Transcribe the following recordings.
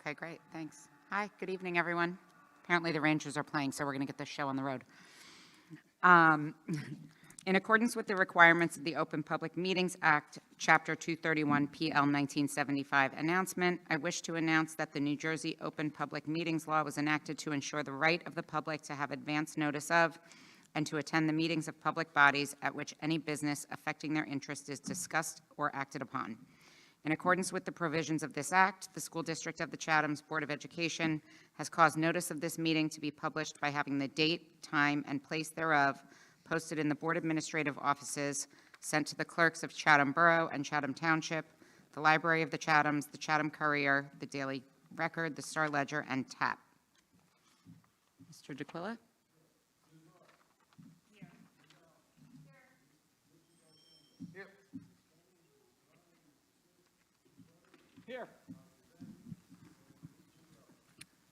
Okay, great, thanks. Hi, good evening, everyone. Apparently the Rangers are playing, so we're going to get this show on the road. In accordance with the requirements of the Open Public Meetings Act, Chapter 231, PL 1975 announcement, I wish to announce that the New Jersey Open Public Meetings Law was enacted to ensure the right of the public to have advance notice of and to attend the meetings of public bodies at which any business affecting their interest is discussed or acted upon. In accordance with the provisions of this act, the School District of the Chatham's Board of Education has caused notice of this meeting to be published by having the date, time, and place thereof posted in the Board Administrative Offices, sent to the clerks of Chatham Borough and Chatham Township, the Library of the Chathams, the Chatham Courier, the Daily Record, the Star Ledger, and TAP. Mr. DeQuilla? Here.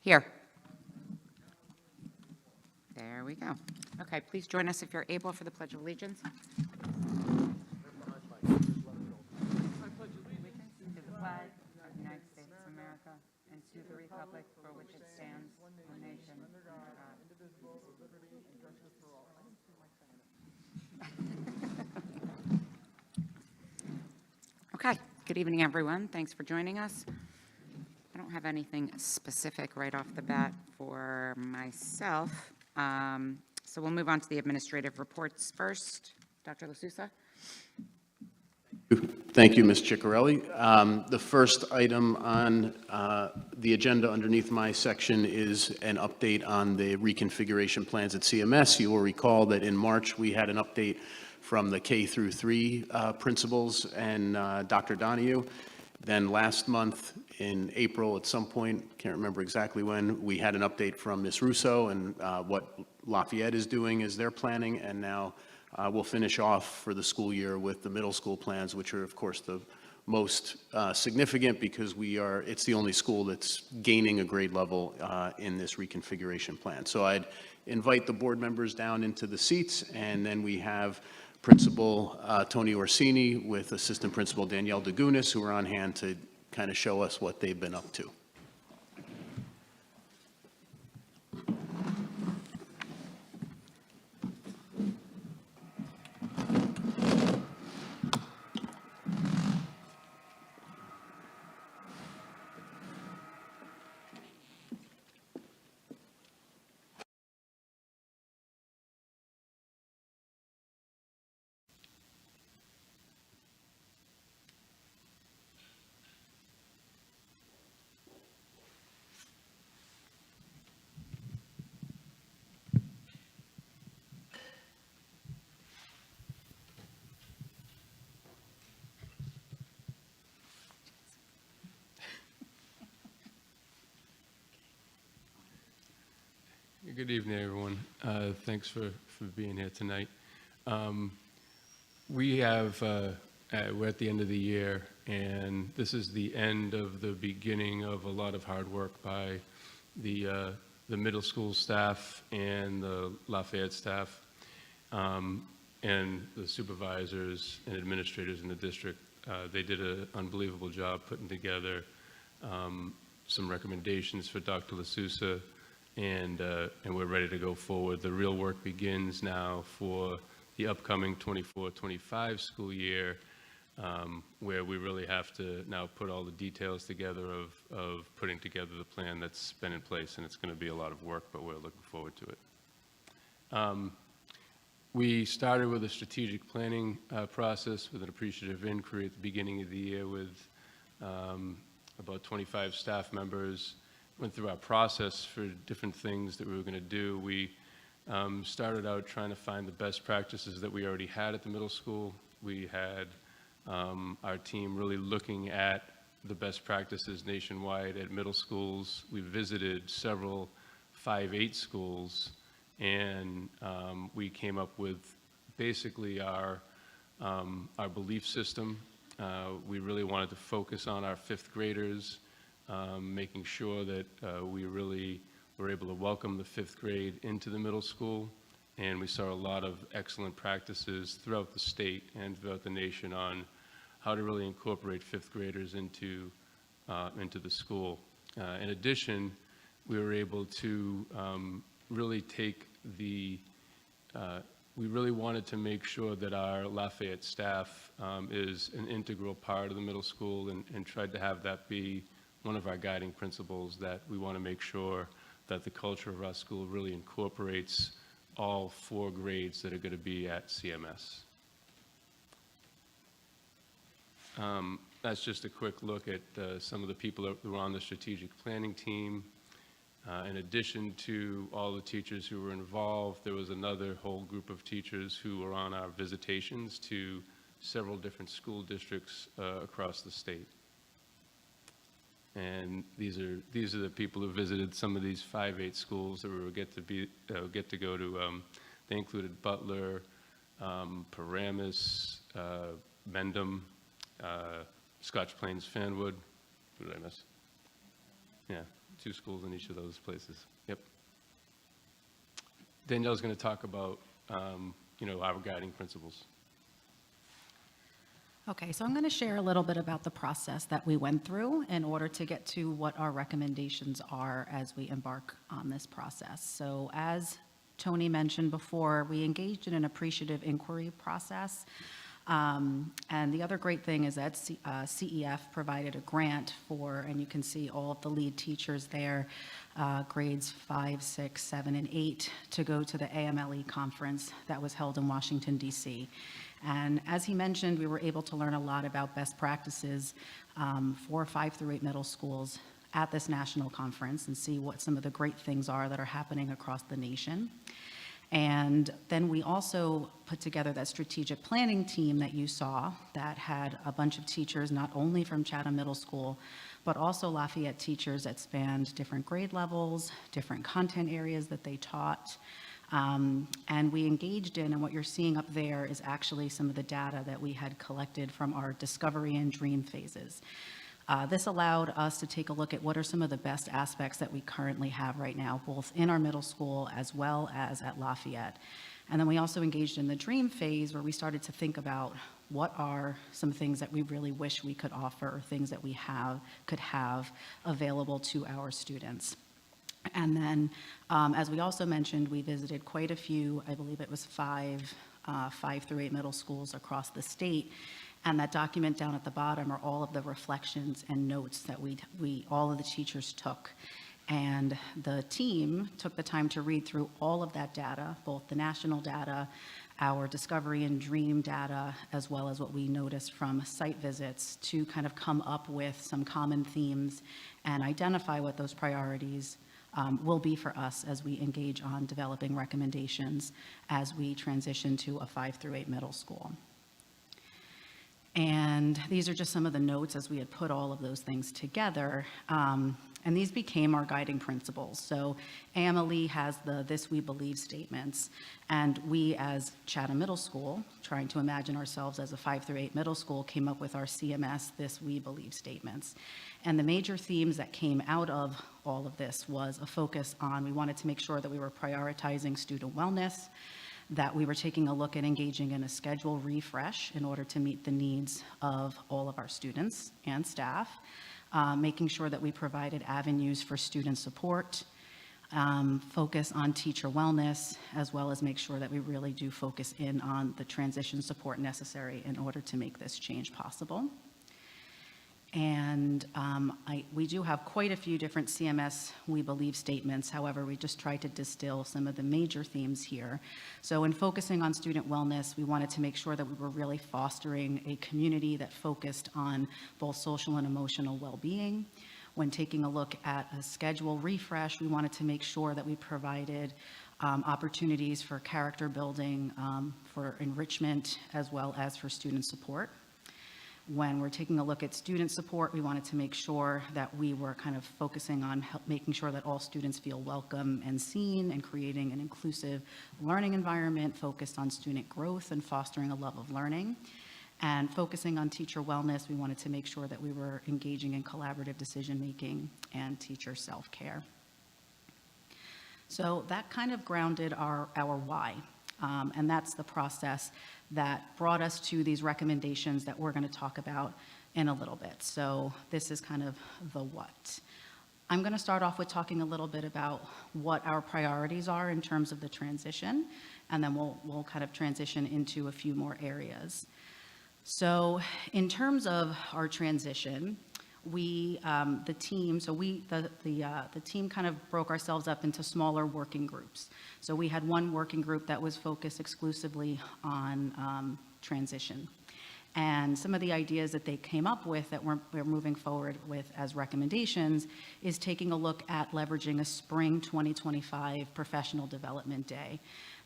Here. There we go. Okay, please join us if you're able for the Pledge of Allegiance. I pledge allegiance To the flag of the United States of America and to the republic for which it stands, one nation, under God, indivisible, with liberty and justice for all. I didn't see my Okay, good evening, everyone. Thanks for joining us. I don't have anything specific right off the bat for myself, so we'll move on to the administrative reports first. Dr. LaSousa? Thank you, Ms. Ciccarelli. The first item on the agenda underneath my section is an update on the reconfiguration plans at CMS. You will recall that in March we had an update from the K through 3 principals and Dr. Donahue. Then last month in April at some point, can't remember exactly when, we had an update from Ms. Russo and what Lafayette is doing as they're planning, and now we'll finish off for the school year with the middle school plans, which are of course the most significant because it's the only school that's gaining a grade level in this reconfiguration plan. So I'd invite the board members down into the seats, and then we have Principal Tony Orsini with Assistant Principal Danielle Dagunis, who are on hand to kind of show us what they've been up to. Good evening, everyone. Thanks for being here tonight. We're at the end of the year, and this is the end of the beginning of a lot of hard work by the middle school staff and the Lafayette staff, and the supervisors and administrators in the district. They did an unbelievable job putting together some recommendations for Dr. LaSousa, and we're ready to go forward. The real work begins now for the upcoming 24-25 school year, where we really have to now put all the details together of putting together the plan that's been in place, and it's going to be a lot of work, but we're looking forward to it. We started with a strategic planning process with an appreciative inquiry at the beginning of the year with about 25 staff members. Went through our process for different things that we were going to do. We started out trying to find the best practices that we already had at the middle school. We had our team really looking at the best practices nationwide at middle schools. We visited several 5-8 schools, and we came up with basically our belief system. We really wanted to focus on our 5th graders, making sure that we really were able to welcome the 5th grade into the middle school, and we saw a lot of excellent practices throughout the state and throughout the nation on how to really incorporate 5th graders into the school. In addition, we were able to really take we really wanted to make sure that our Lafayette staff is an integral part of the middle school, and tried to have that be one of our guiding principles, that we want to make sure that the culture of our school really incorporates all 4 grades that are going to be at CMS. That's just a quick look at some of the people that were on the strategic planning team. In addition to all the teachers who were involved, there was another whole group of teachers who were on our visitations to several different school districts across the state. And these are the people who visited some of these 5-8 schools that we would get to go to. They included Butler, Paramus, Mendham, Scotch Plains, Fanwood. Who did I miss? Yeah, 2 schools in each of those places. Yep. Danielle's going to talk about, our guiding principles. Okay, so I'm going to share a little bit about the process that we went through in order to get to what our recommendations are as we embark on this process. So as Tony mentioned before, we engaged in an appreciative inquiry process. And the other great thing is that CEF provided a grant for, and you can see all of the lead teachers there, grades 5, 6, 7, and 8, to go to the AMLE conference that was held in Washington, D.C. And as he mentioned, we were able to learn a lot about best practices for 5 through 8 middle schools at this national conference, and see what some of the great things are that are happening across the nation. And then we also put together that strategic planning team that you saw that had a bunch of teachers, not only from Chatham Middle School, but also Lafayette teachers that spanned different grade levels, different content areas that they taught. And we engaged in, and what you're seeing up there is actually some of the data that we had collected from our discovery and dream phases. This allowed us to take a look at what are some of the best aspects that we currently have right now, both in our middle school as well as at Lafayette. And then we also engaged in the dream phase, where we started to think about what are some things that we really wish we could offer, or things that we could have available to our students. And then, as we also mentioned, we visited quite a few, I believe it was 5 through 8 middle schools across the state. And that document down at the bottom are all of the reflections and notes that all of the teachers took. And the team took the time to read through all of that data, both the national data, our discovery and dream data, as well as what we noticed from site visits, to kind of come up with some common themes and identify what those priorities will be for us as we engage on developing recommendations as we transition to a 5 through 8 middle school. And these are just some of the notes as we had put all of those things together. And these became our guiding principles. So AMLE has the "This We Believe" statements. And we, as Chatham Middle School, trying to imagine ourselves as a 5 through 8 middle school, came up with our CMS "This We Believe" statements. And the major themes that came out of all of this was a focus on, we wanted to make sure that we were prioritizing student wellness, that we were taking a look at engaging in a schedule refresh in order to meet the needs of all of our students and staff, making sure that we provided avenues for student support, focus on teacher wellness, as well as make sure that we really do focus in on the transition support necessary in order to make this change possible. And we do have quite a few different CMS "We Believe" statements. However, we just tried to distill some of the major themes here. So in focusing on student wellness, we wanted to make sure that we were really fostering a community that focused on both social and emotional well-being. When taking a look at a schedule refresh, we wanted to make sure that we provided opportunities for character building, for enrichment, as well as for student support. When we're taking a look at student support, we wanted to make sure that we were kind of focusing on making sure that all students feel welcome and seen, and creating an inclusive learning environment focused on student growth and fostering a love of learning. And focusing on teacher wellness, we wanted to make sure that we were engaging in collaborative decision-making and teacher self-care. So that kind of grounded our why. And that's the process that brought us to these recommendations that we're going to talk about in a little bit. So this is kind of the what. I'm going to start off with talking a little bit about what our priorities are in terms of the transition, and then we'll kind of transition into a few more areas. So in terms of our transition, the team kind of broke ourselves up into smaller working groups. So we had one working group that was focused exclusively on transition. And some of the ideas that they came up with that we're moving forward with as recommendations is taking a look at leveraging a spring 2025 professional development day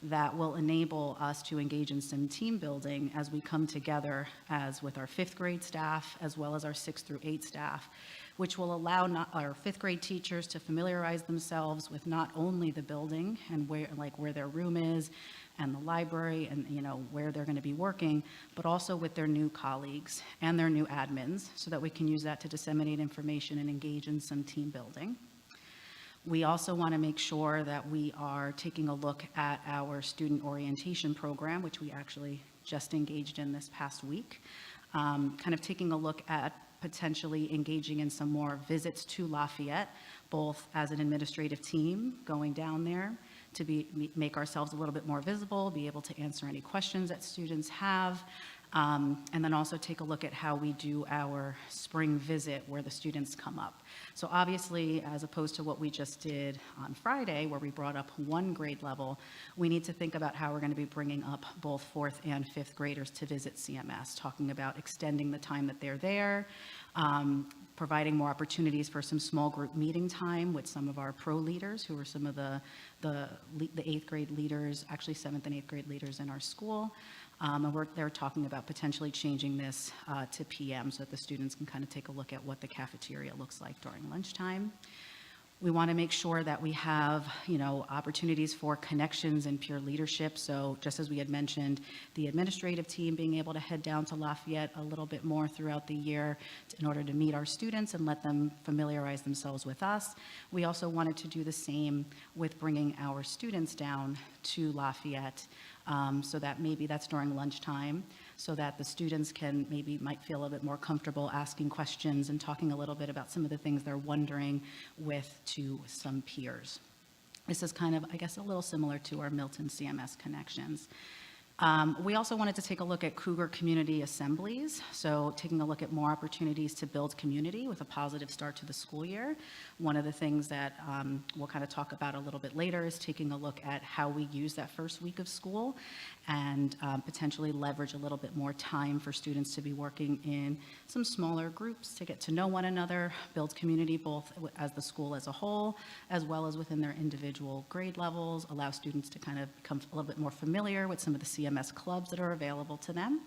that will enable us to engage in some team building as we come together as with our 5th grade staff as well as our 6th through 8th staff, which will allow our 5th grade teachers to familiarize themselves with not only the building and where their room is and the library and where they're going to be working, but also with their new colleagues and their new admins so that we can use that to disseminate information and engage in some team building. We also want to make sure that we are taking a look at our student orientation program, which we actually just engaged in this past week, kind of taking a look at potentially engaging in some more visits to Lafayette, both as an administrative team going down there to make ourselves a little bit more visible, be able to answer any questions that students have, and then also take a look at how we do our spring visit where the students come up. So obviously, as opposed to what we just did on Friday, where we brought up one grade level, we need to think about how we're going to be bringing up both 4th and 5th graders to visit CMS, talking about extending the time that they're there, providing more opportunities for some small group meeting time with some of our pro leaders who are some of the 8th grade leaders, actually 7th and 8th grade leaders in our school. And they're talking about potentially changing this to PM so that the students can kind of take a look at what the cafeteria looks like during lunchtime. We want to make sure that we have, opportunities for connections and peer leadership. So just as we had mentioned, the administrative team being able to head down to Lafayette a little bit more throughout the year in order to meet our students and let them familiarize themselves with us. We also wanted to do the same with bringing our students down to Lafayette so that maybe that's during lunchtime, so that the students might feel a little bit more comfortable asking questions and talking a little bit about some of the things they're wondering to some peers. This is kind of, I guess, a little similar to our Milton CMS connections. We also wanted to take a look at Cougar community assemblies, so taking a look at more opportunities to build community with a positive start to the school year. One of the things that we'll kind of talk about a little bit later is taking a look at how we use that first week of school and potentially leverage a little bit more time for students to be working in some smaller groups to get to know one another, build community both as the school as a whole, as well as within their individual grade levels, allow students to kind of become a little bit more familiar with some of the CMS clubs that are available to them.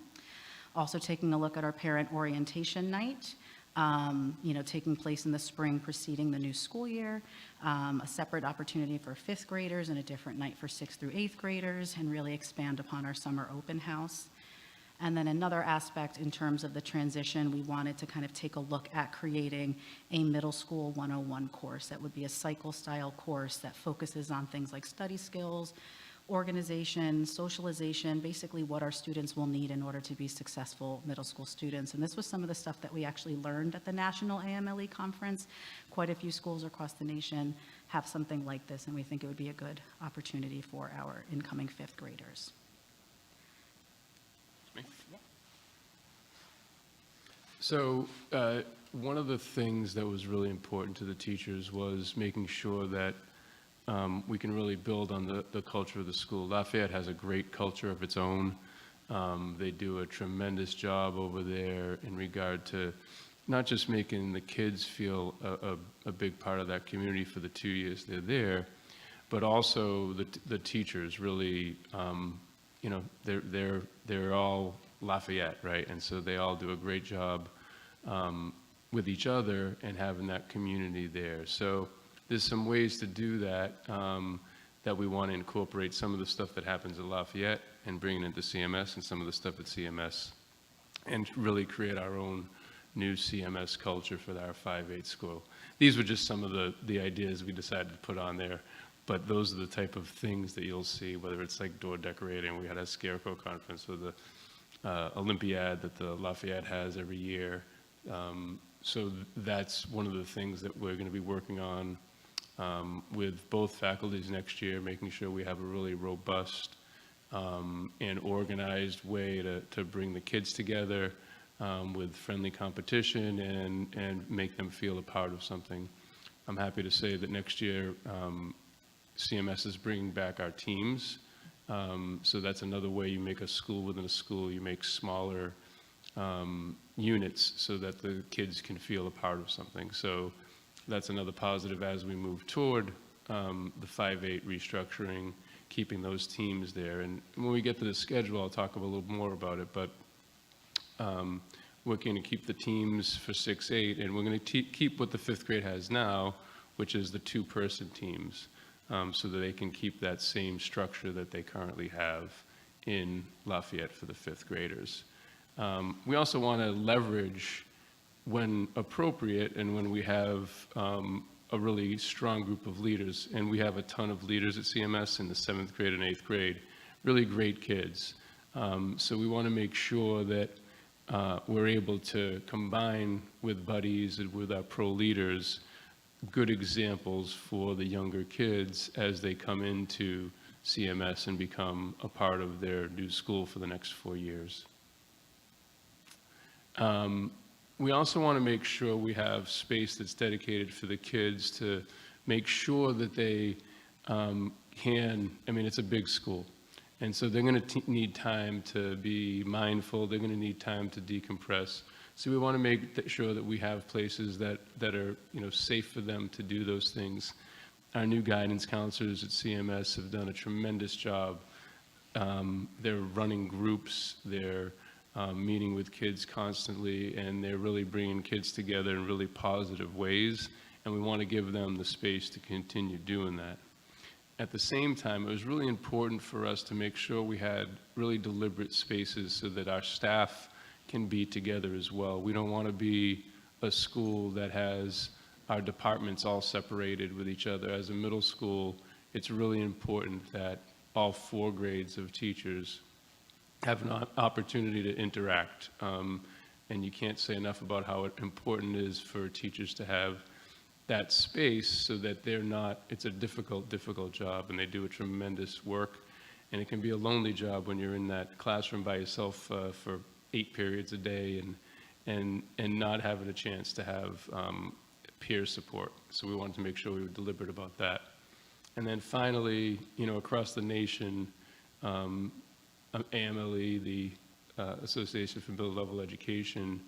Also taking a look at our parent orientation night, taking place in the spring preceding the new school year, a separate opportunity for 5th graders and a different night for 6th through 8th graders, and really expand upon our summer open house. And then another aspect in terms of the transition, we wanted to kind of take a look at creating a middle school 101 course that would be a cycle style course that focuses on things like study skills, organization, socialization, basically what our students will need in order to be successful middle school students. And this was some of the stuff that we actually learned at the National AMLE conference. Quite a few schools across the nation have something like this, and we think it would be a good opportunity for our incoming 5th graders. So one of the things that was really important to the teachers was making sure that we can really build on the culture of the school. Lafayette has a great culture of its own. They do a tremendous job over there in regard to not just making the kids feel a big part of that community for the 2 years they're there, but also the teachers really, they're all Lafayette, right? And so they all do a great job with each other and having that community there. So there's some ways to do that that we want to incorporate some of the stuff that happens at Lafayette and bring it into CMS, and some of the stuff at CMS, and really create our own new CMS culture for our 5-8 school. These were just some of the ideas we decided to put on there, but those are the type of things that you'll see, whether it's like door decorating. We had a scarecrow conference with the Olympiad that the Lafayette has every year. So that's one of the things that we're going to be working on with both faculties next year, making sure we have a really robust and organized way to bring the kids together with friendly competition and make them feel a part of something. I'm happy to say that next year CMS is bringing back our teams. So that's another way you make a school within a school. You make smaller units so that the kids can feel a part of something. So that's another positive as we move toward the 5-8 restructuring, keeping those teams there. And when we get to the schedule, I'll talk a little more about it, but we're going to keep the teams for 6-8, and we're going to keep what the 5th grade has now, which is the 2-person teams, so that they can keep that same structure that they currently have in Lafayette for the 5th graders. We also want to leverage, when appropriate and when we have a really strong group of leaders, and we have a ton of leaders at CMS in the 7th grade and 8th grade, really great kids. So we want to make sure that we're able to combine with buddies and with our pro leaders good examples for the younger kids as they come into CMS and become a part of their new school for the next 4 years. We also want to make sure we have space that's dedicated for the kids to make sure that they it's a big school. And so they're going to need time to be mindful. They're going to need time to decompress. So we want to make sure that we have places that are, safe for them to do those things. Our new guidance counselors at CMS have done a tremendous job. They're running groups. They're meeting with kids constantly, and they're really bringing kids together in really positive ways. And we want to give them the space to continue doing that. At the same time, it was really important for us to make sure we had really deliberate spaces so that our staff can be together as well. We don't want to be a school that has our departments all separated with each other. As a middle school, it's really important that all 4 grades of teachers have an opportunity to interact. And you can't say enough about how important it is for teachers to have that space so that they're not, it's a difficult job, and they do a tremendous work. And it can be a lonely job when you're in that classroom by yourself for 8 periods a day and not having a chance to have peer support. So we wanted to make sure we were deliberate about that. And then finally, across the nation, AMLE, the Association for Middle Level Education,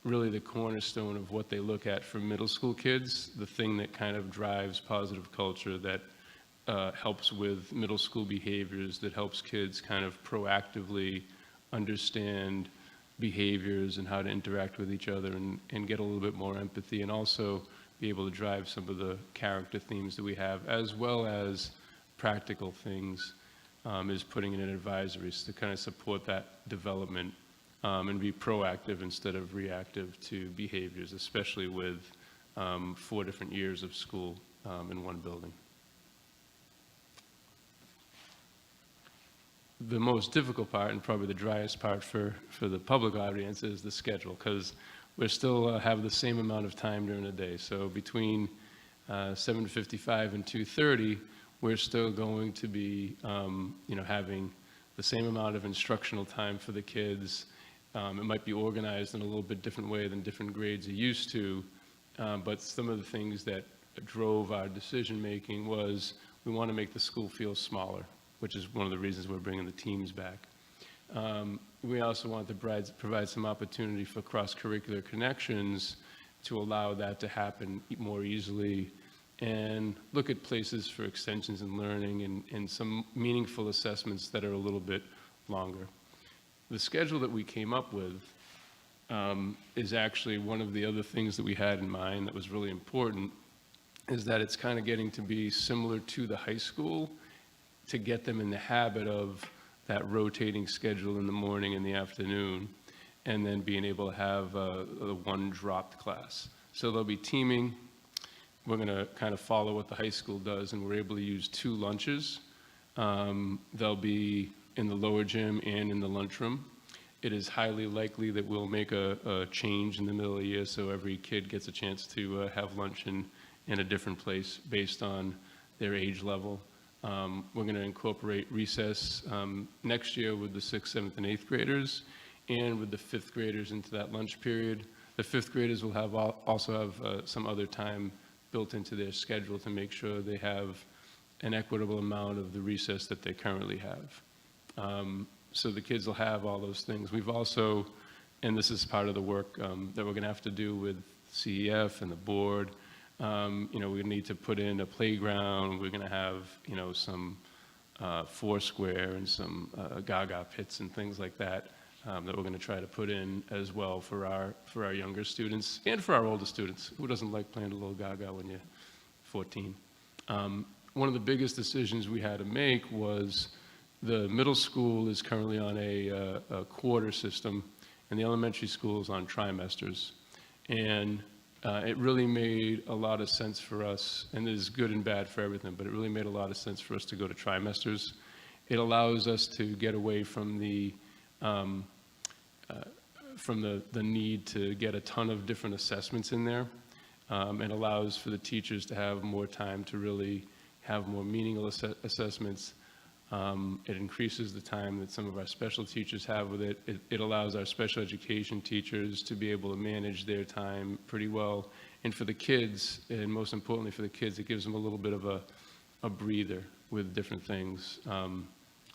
really the cornerstone of what they look at for middle school kids, the thing that kind of drives positive culture, that helps with middle school behaviors, that helps kids kind of proactively understand behaviors and how to interact with each other and get a little bit more empathy, and also be able to drive some of the character themes that we have, as well as practical things, is putting in advisories to kind of support that development and be proactive instead of reactive to behaviors, especially with 4 different years of school in one building. The most difficult part, and probably the driest part for the public audience, is the schedule, because we still have the same amount of time during the day. So between 7:55 and 2:30, we're still going to be, having the same amount of instructional time for the kids. It might be organized in a little bit different way than different grades are used to, but some of the things that drove our decision-making was we want to make the school feel smaller, which is one of the reasons we're bringing the teams back. We also want to provide some opportunity for cross-curricular connections to allow that to happen more easily, and look at places for extensions in learning and some meaningful assessments that are a little bit longer. The schedule that we came up with is actually one of the other things that we had in mind that was really important, is that it's kind of getting to be similar to the high school, to get them in the habit of that rotating schedule in the morning and the afternoon, and then being able to have a one dropped class. So they'll be teaming. We're going to kind of follow what the high school does, and we're able to use 2 lunches. They'll be in the lower gym and in the lunchroom, it is highly likely that we'll make a change in the middle of the year, so every kid gets a chance to have lunch in a different place based on their age level. We're going to incorporate recess next year with the 6th, 7th, and 8th graders, and with the 5th graders into that lunch period. The 5th graders will have also have some other time built into their schedule to make sure they have an equitable amount of the recess that they currently have. So the kids will have all those things. We've also, and this is part of the work that we're going to have to do with CEF and the board, we need to put in a playground. We're going to have, some Foursquare and some Gaga pits and things like that that we're going to try to put in as well for our younger students and for our older students. Who doesn't like playing a little Gaga when you're 14? One of the biggest decisions we had to make was the middle school is currently on a quarter system, and the elementary school is on trimesters. And it really made a lot of sense for us, and it is good and bad for everything, but it really made a lot of sense for us to go to trimesters. It allows us to get away from the need to get a ton of different assessments in there, and allows for the teachers to have more time to really have more meaningful assessments. It increases the time that some of our special teachers have with it. It allows our special education teachers to be able to manage their time pretty well. And for the kids, and most importantly for the kids, it gives them a little bit of a breather with different things.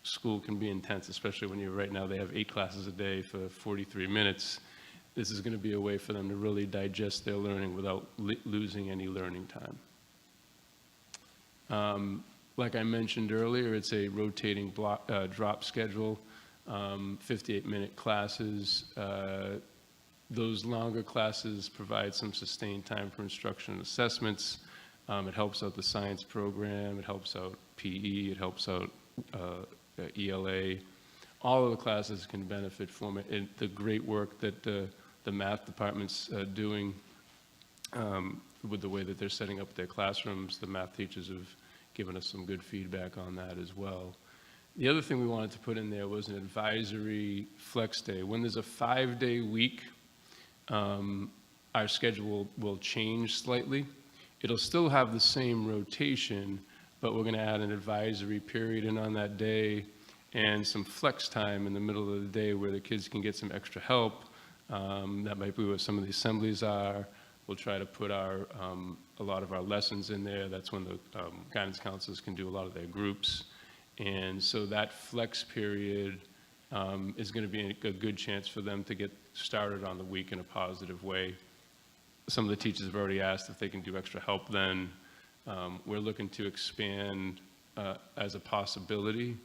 School can be intense, especially when right now they have 8 classes a day for 43 minutes. This is going to be a way for them to really digest their learning without losing any learning time. Like I mentioned earlier, it's a rotating drop schedule, 58-minute classes. Those longer classes provide some sustained time for instruction and assessments. It helps out the science program, it helps out PE, it helps out ELA. All of the classes can benefit from it. And the great work that the math department's doing with the way that they're setting up their classrooms, the math teachers have given us some good feedback on that as well. The other thing we wanted to put in there was an advisory flex day. When there's a 5-day week, our schedule will change slightly. It'll still have the same rotation, but we're going to add an advisory period in on that day and some flex time in the middle of the day where the kids can get some extra help. That might be where some of the assemblies are. We'll try to put a lot of our lessons in there. That's when the guidance counselors can do a lot of their groups. And so that flex period is going to be a good chance for them to get started on the week in a positive way. Some of the teachers have already asked if they can do extra help then. We're looking to expand as a possibility,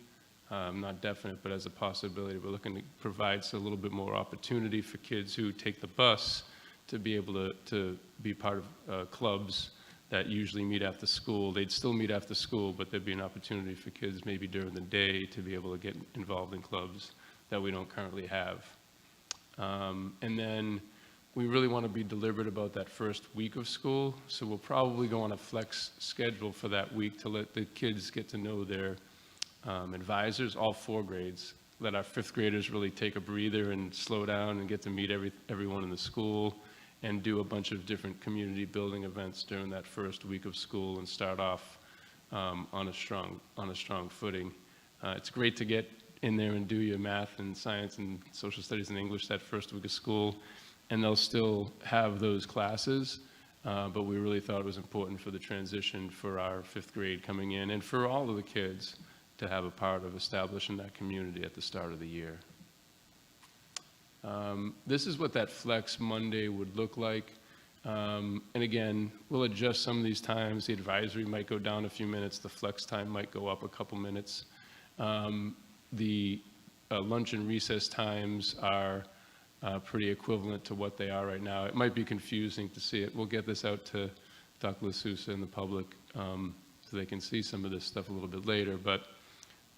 not definite, but as a possibility. We're looking to provide a little bit more opportunity for kids who take the bus to be able to be part of clubs that usually meet after school. They'd still meet after school, but there'd be an opportunity for kids maybe during the day to be able to get involved in clubs that we don't currently have. And then we really want to be deliberate about that first week of school, so we'll probably go on a flex schedule for that week to let the kids get to know their advisors, all 4 grades. Let our 5th graders really take a breather and slow down and get to meet everyone in the school, and do a bunch of different community building events during that first week of school and start off on a strong footing. It's great to get in there and do your math and science and social studies and English that first week of school, and they'll still have those classes, but we really thought it was important for the transition for our 5th grade coming in and for all of the kids to have a part of establishing that community at the start of the year. This is what that Flex Monday would look like. And again, we'll adjust some of these times. The advisory might go down a few minutes. The flex time might go up a couple minutes. The lunch and recess times are pretty equivalent to what they are right now. It might be confusing to see it. We'll get this out to Dr. LaSousa and the public so they can see some of this stuff a little bit later. But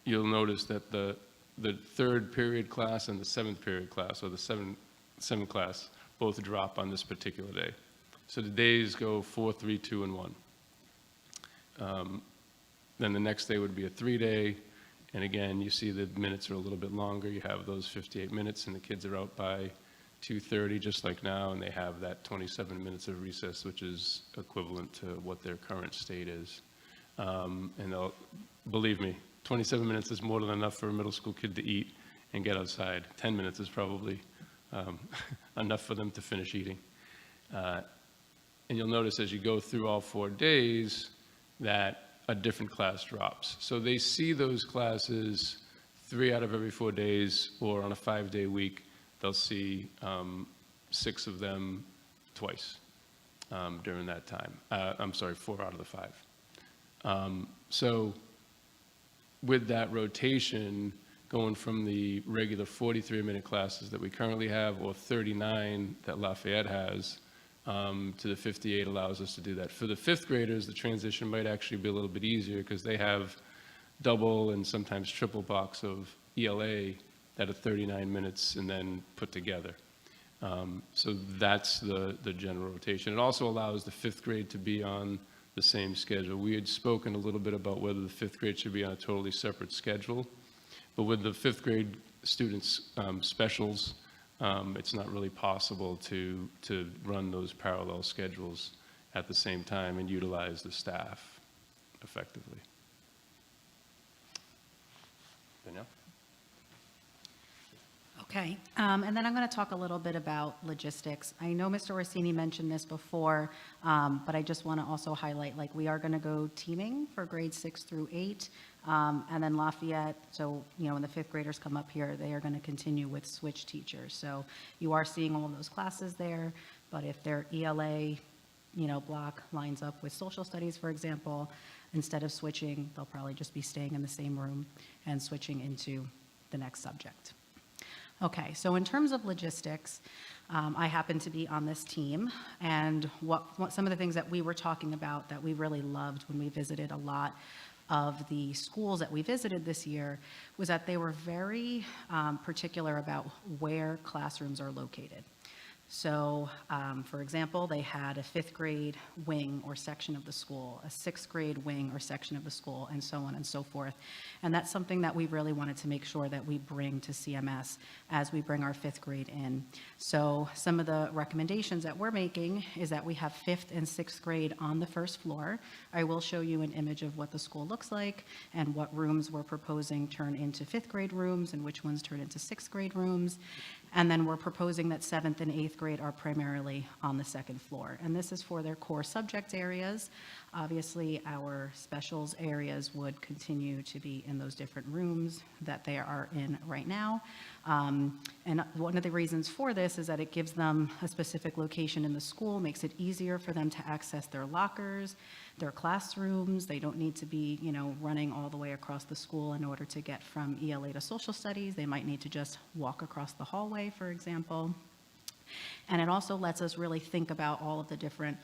you'll notice that the 3rd period class and the 7th period class, or the 7th class, both drop on this particular day. So the days go 4, 3, 2, and 1. Then the next day would be a 3-day, And again, you see the minutes are a little bit longer. You have those 58 minutes, and the kids are out by 2:30, just like now, and they have that 27 minutes of recess, which is equivalent to what their current state is. And they'll, believe me, 27 minutes is more than enough for a middle school kid to eat and get outside. 10 minutes is probably enough for them to finish eating. And you'll notice as you go through all 4 days that a different class drops. So they see those classes 3 out of every 4 days, or on a 5-day week, they'll see 6 of them twice during that time. I'm sorry, 4 out of the 5. So with that rotation, going from the regular 43-minute classes that we currently have, or 39 that Lafayette has, to the 58 allows us to do that. For the 5th graders, the transition might actually be a little bit easier because they have double and sometimes triple blocks of ELA that are 39 minutes and then put together. So that's the general rotation. It also allows the 5th grade to be on the same schedule. We had spoken a little bit about whether the 5th grade should be on a totally separate schedule, but with the 5th grade students' specials, it's not really possible to run those parallel schedules at the same time and utilize the staff effectively. Danielle? Okay, and then I'm going to talk a little bit about logistics. I know Mr. Orsini mentioned this before, but I just want to also highlight, like, we are going to go teaming for grades 6 through 8, and then Lafayette, so, you know, when the 5th graders come up here, they are going to continue with switch teachers. So you are seeing all of those classes there, but if their ELA, you know, block lines up with social studies, for example, instead of switching, they'll probably just be staying in the same room and switching into the next subject. Okay, so in terms of logistics, I happen to be on this team, and what some of the things that we were talking about that we really loved when we visited a lot of the schools that we visited this year was that they were very particular about where classrooms are located. So, for example, they had a 5th grade wing or section of the school, a 6th grade wing or section of the school, and so on and so forth. And that's something that we really wanted to make sure that we bring to CMS as we bring our 5th grade in. So some of the recommendations that we're making is that we have 5th and 6th grade on the first floor. I will show you an image of what the school looks like and what rooms we're proposing turn into 5th grade rooms and which ones turn into 6th grade rooms. And then we're proposing that 7th and 8th grade are primarily on the 2nd floor. And this is for their core subject areas. Obviously, our specials areas would continue to be in those different rooms that they are in right now. And one of the reasons for this is that it gives them a specific location in the school, makes it easier for them to access their lockers, their classrooms. They don't need to be, you know, running all the way across the school in order to get from ELA to social studies. They might need to just walk across the hallway, for example. And it also lets us really think about all of the different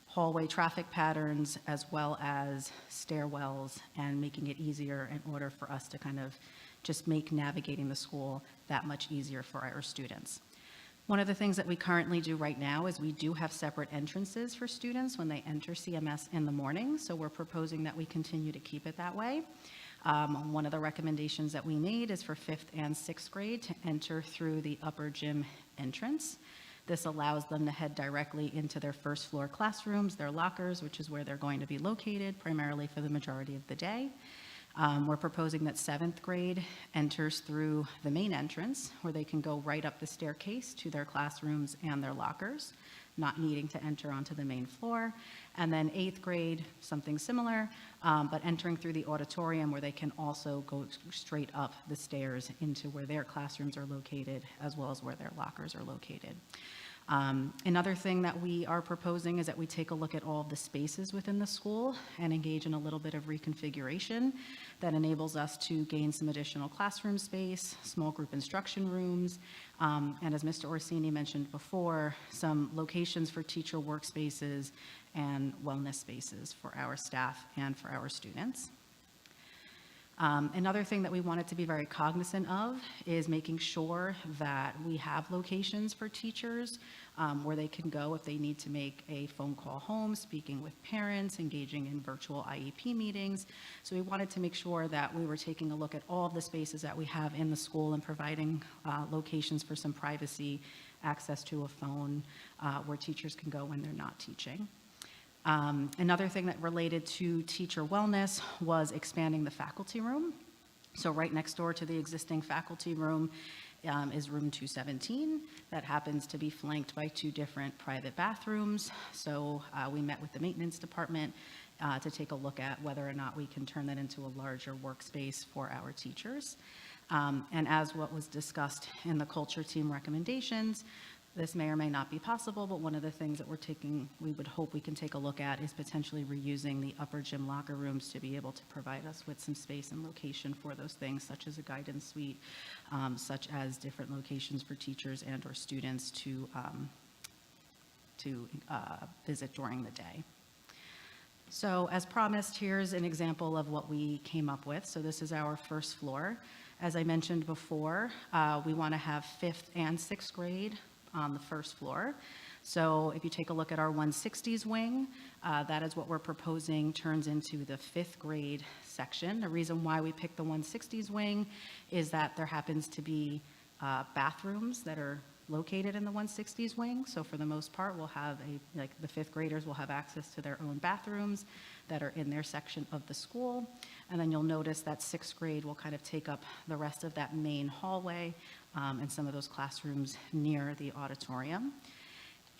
hallway traffic patterns as well as stairwells, and making it easier in order for us to kind of just make navigating the school that much easier for our students. One of the things that we currently do right now is we do have separate entrances for students when they enter CMS in the morning, so we're proposing that we continue to keep it that way. One of the recommendations that we made is for 5th and 6th grade to enter through the upper gym entrance. This allows them to head directly into their first floor classrooms, their lockers, which is where they're going to be located primarily for the majority of the day. We're proposing that 7th grade enters through the main entrance, where they can go right up the staircase to their classrooms and their lockers, not needing to enter onto the main floor. And then 8th grade, something similar, but entering through the auditorium, where they can also go straight up the stairs into where their classrooms are located, as well as where their lockers are located. Another thing that we are proposing is that we take a look at all of the spaces within the school and engage in a little bit of reconfiguration that enables us to gain some additional classroom space, small group instruction rooms, and as Mr. Orsini mentioned before, some locations for teacher workspaces and wellness spaces for our staff and for our students. Another thing that we wanted to be very cognizant of is making sure that we have locations for teachers where they can go if they need to make a phone call home, speaking with parents, engaging in virtual IEP meetings. So we wanted to make sure that we were taking a look at all of the spaces that we have in the school and providing locations for some privacy, access to a phone where teachers can go when they're not teaching. Another thing that related to teacher wellness was expanding the faculty room. So right next door to the existing faculty room is room 217. That happens to be flanked by 2 different private bathrooms. So we met with the maintenance department to take a look at whether or not we can turn that into a larger workspace for our teachers. And as what was discussed in the culture team recommendations, this may or may not be possible, but one of the things that we would hope we can take a look at is potentially reusing the upper gym locker rooms to be able to provide us with some space and location for those things, such as a guidance suite, such as different locations for teachers and or students to visit during the day. So as promised, here's an example of what we came up with. So this is our first floor. As I mentioned before, we want to have 5th and 6th grade on the first floor. So if you take a look at our 160s wing, that is what we're proposing turns into the 5th grade section. The reason why we picked the 160s wing is that there happens to be bathrooms that are located in the 160s wing. So for the most part, we'll have the 5th graders will have access to their own bathrooms that are in their section of the school. And then you'll notice that 6th grade will kind of take up the rest of that main hallway and some of those classrooms near the auditorium.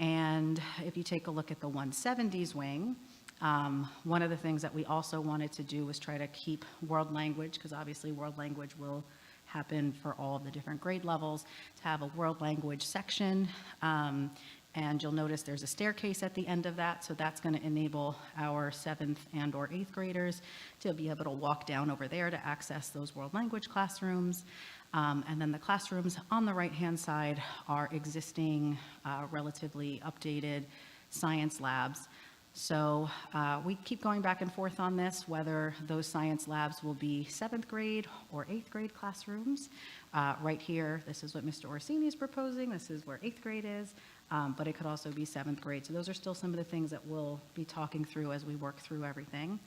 And if you take a look at the 170s wing, one of the things that we also wanted to do was try to keep world language, because obviously world language will happen for all of the different grade levels, to have a world language section. And you'll notice there's a staircase at the end of that, so that's going to enable our 7th and or 8th graders to be able to walk down over there to access those world language classrooms. And then the classrooms on the right-hand side are existing, relatively updated science labs. So we keep going back and forth on this, whether those science labs will be 7th grade or 8th grade classrooms. Right here, this is what Mr. Orsini is proposing. This is where 8th grade is, but it could also be 7th grade. So those are still some of the things that we'll be talking through as we work through everything.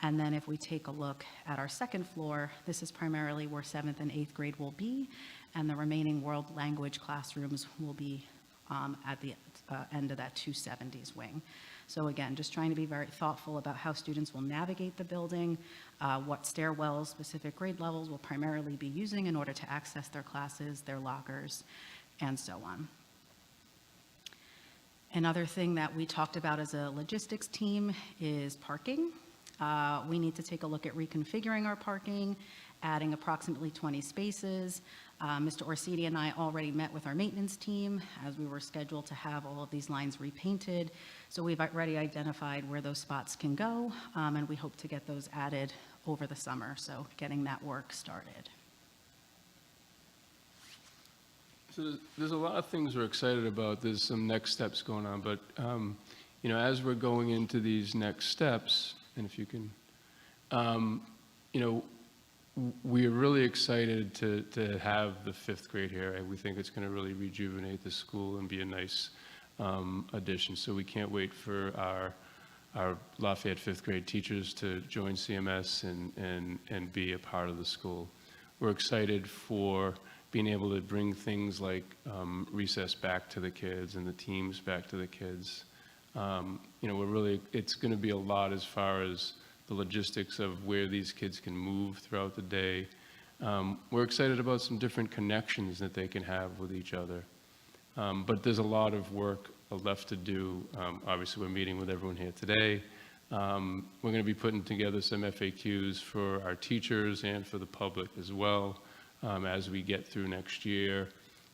And then if we take a look at our second floor, this is primarily where 7th and 8th grade will be, and the remaining world language classrooms will be at the end of that 270s wing. So again, just trying to be very thoughtful about how students will navigate the building, what stairwells specific grade levels will primarily be using in order to access their classes, their lockers, and so on. Another thing that we talked about as a logistics team is parking. We need to take a look at reconfiguring our parking, adding approximately 20 spaces. Mr. Orsini and I already met with our maintenance team as we were scheduled to have all of these lines repainted. So we've already identified where those spots can go, and we hope to get those added over the summer. So getting that work started. So there's a lot of things we're excited about. There's some next steps going on, but as we're going into these next steps, and if you can, we're really excited to have the 5th grade here. We think it's going to really rejuvenate the school and be a nice addition. So we can't wait for our Lafayette 5th grade teachers to join CMS and be a part of the school. We're excited for being able to bring things like recess back to the kids and the teams back to the kids. It's going to be a lot as far as the logistics of where these kids can move throughout the day. We're excited about some different connections that they can have with each other. But there's a lot of work left to do. Obviously, we're meeting with everyone here today. We're going to be putting together some FAQs for our teachers and for the public as well as we get through next year.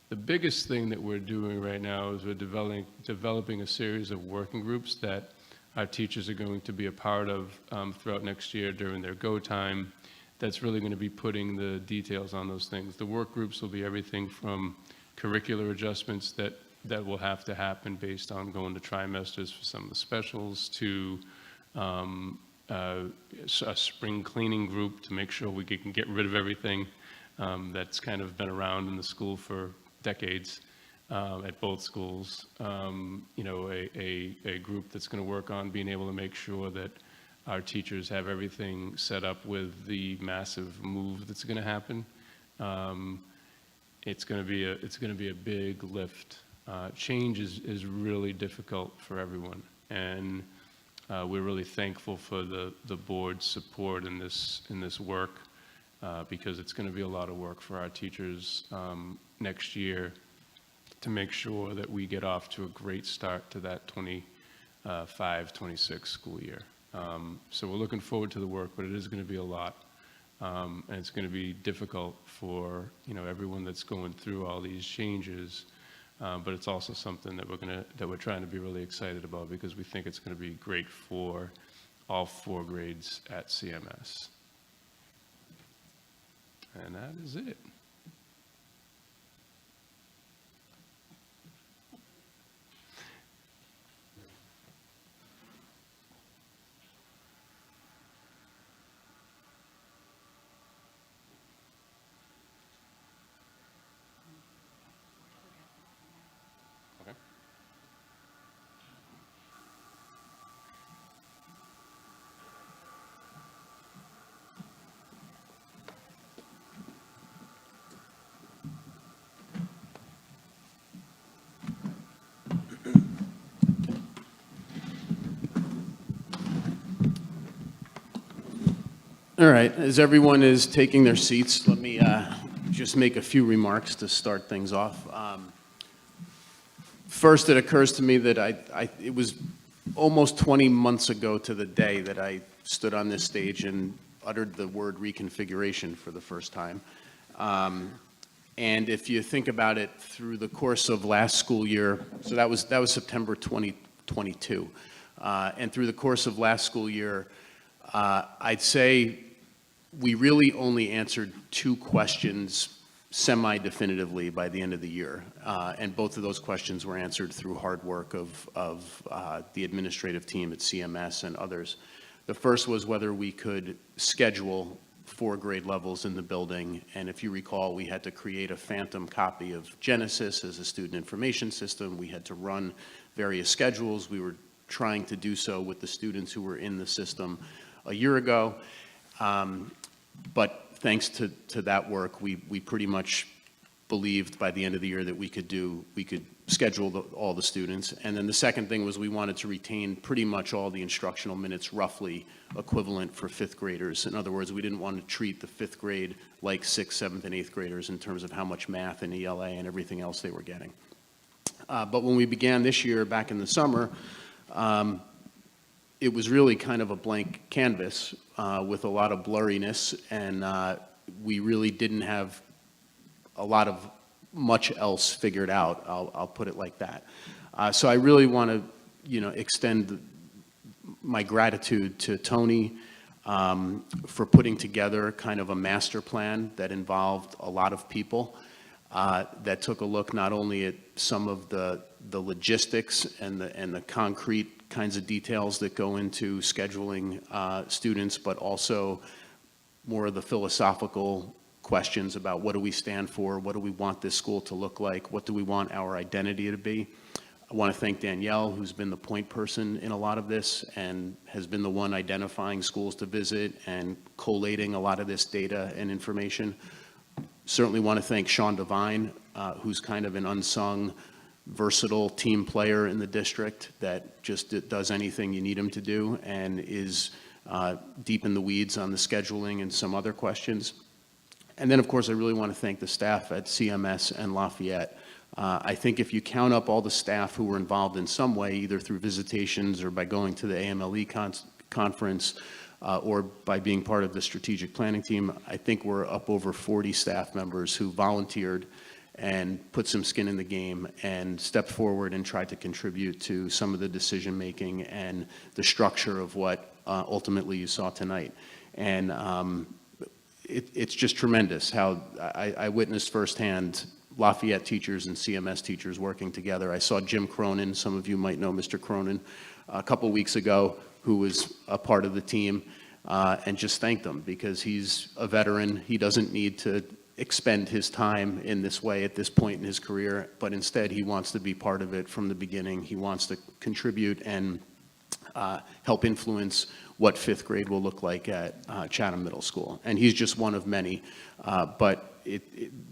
The biggest thing that we're doing right now is we're developing a series of working groups that our teachers are going to be a part of throughout next year during their go time. That's really going to be putting the details on those things. The work groups will be everything from curricular adjustments that will have to happen based on going to trimesters for some of the specials to a spring cleaning group to make sure we can get rid of everything that's kind of been around in the school for decades at both schools. You know, a group that's going to work on being able to make sure that our teachers have everything set up with the massive move that's going to happen. It's going to be a big lift. Change is really difficult for everyone, and we're really thankful for the board's support in this work because it's going to be a lot of work for our teachers next year to make sure that we get off to a great start to that 25-26 school year. So we're looking forward to the work, but it is going to be a lot. And it's going to be difficult for, you know, everyone that's going through all these changes. But it's also something that we're trying to be really excited about because we think it's going to be great for all 4 grades at CMS. And that is it. All right, as everyone is taking their seats, let me just make a few remarks to start things off. First, it occurs to me that it was almost 20 months ago to the day that I stood on this stage and uttered the word reconfiguration for the first time. And if you think about it, through the course of last school year, so that was September 2022, and through the course of last school year, I'd say we really only answered 2 questions semi-definitively by the end of the year. And both of those questions were answered through hard work of the administrative team at CMS and others. The first was whether we could schedule 4 grade levels in the building. And if you recall, we had to create a phantom copy of Genesis as a student information system. We had to run various schedules. We were trying to do so with the students who were in the system a year ago. But thanks to that work, we pretty much believed by the end of the year that we could schedule all the students. And then the second thing was we wanted to retain pretty much all the instructional minutes roughly equivalent for 5th graders. In other words, we didn't want to treat the 5th grade like 6th, 7th, and 8th graders in terms of how much math and ELA and everything else they were getting. But when we began this year back in the summer, it was really kind of a blank canvas with a lot of blurriness, and we really didn't have a lot of much else figured out. I'll put it like that. So I really want to, extend my gratitude to Tony for putting together kind of a master plan that involved a lot of people, that took a look not only at some of the logistics and the concrete kinds of details that go into scheduling students, but also more of the philosophical questions about what do we stand for, what do we want this school to look like, what do we want our identity to be. I want to thank Danielle, who's been the point person in a lot of this and has been the one identifying schools to visit and collating a lot of this data and information. Certainly want to thank Sean Devine, who's kind of an unsung, versatile team player in the district that just does anything you need him to do and is deep in the weeds on the scheduling and some other questions. And then, of course, I really want to thank the staff at CMS and Lafayette. I think if you count up all the staff who were involved in some way, either through visitations or by going to the AMLE conference or by being part of the strategic planning team, I think we're up over 40 staff members who volunteered and put some skin in the game and stepped forward and tried to contribute to some of the decision making and the structure of what ultimately you saw tonight. And it's just tremendous how I witnessed firsthand Lafayette teachers and CMS teachers working together. I saw Jim Cronin, some of you might know Mr. Cronin, a couple weeks ago, who was a part of the team, and just thank them, because he's a veteran. He doesn't need to expend his time in this way at this point in his career, but instead he wants to be part of it from the beginning. He wants to contribute and help influence what fifth grade will look like at Chatham Middle School. And he's just one of many, but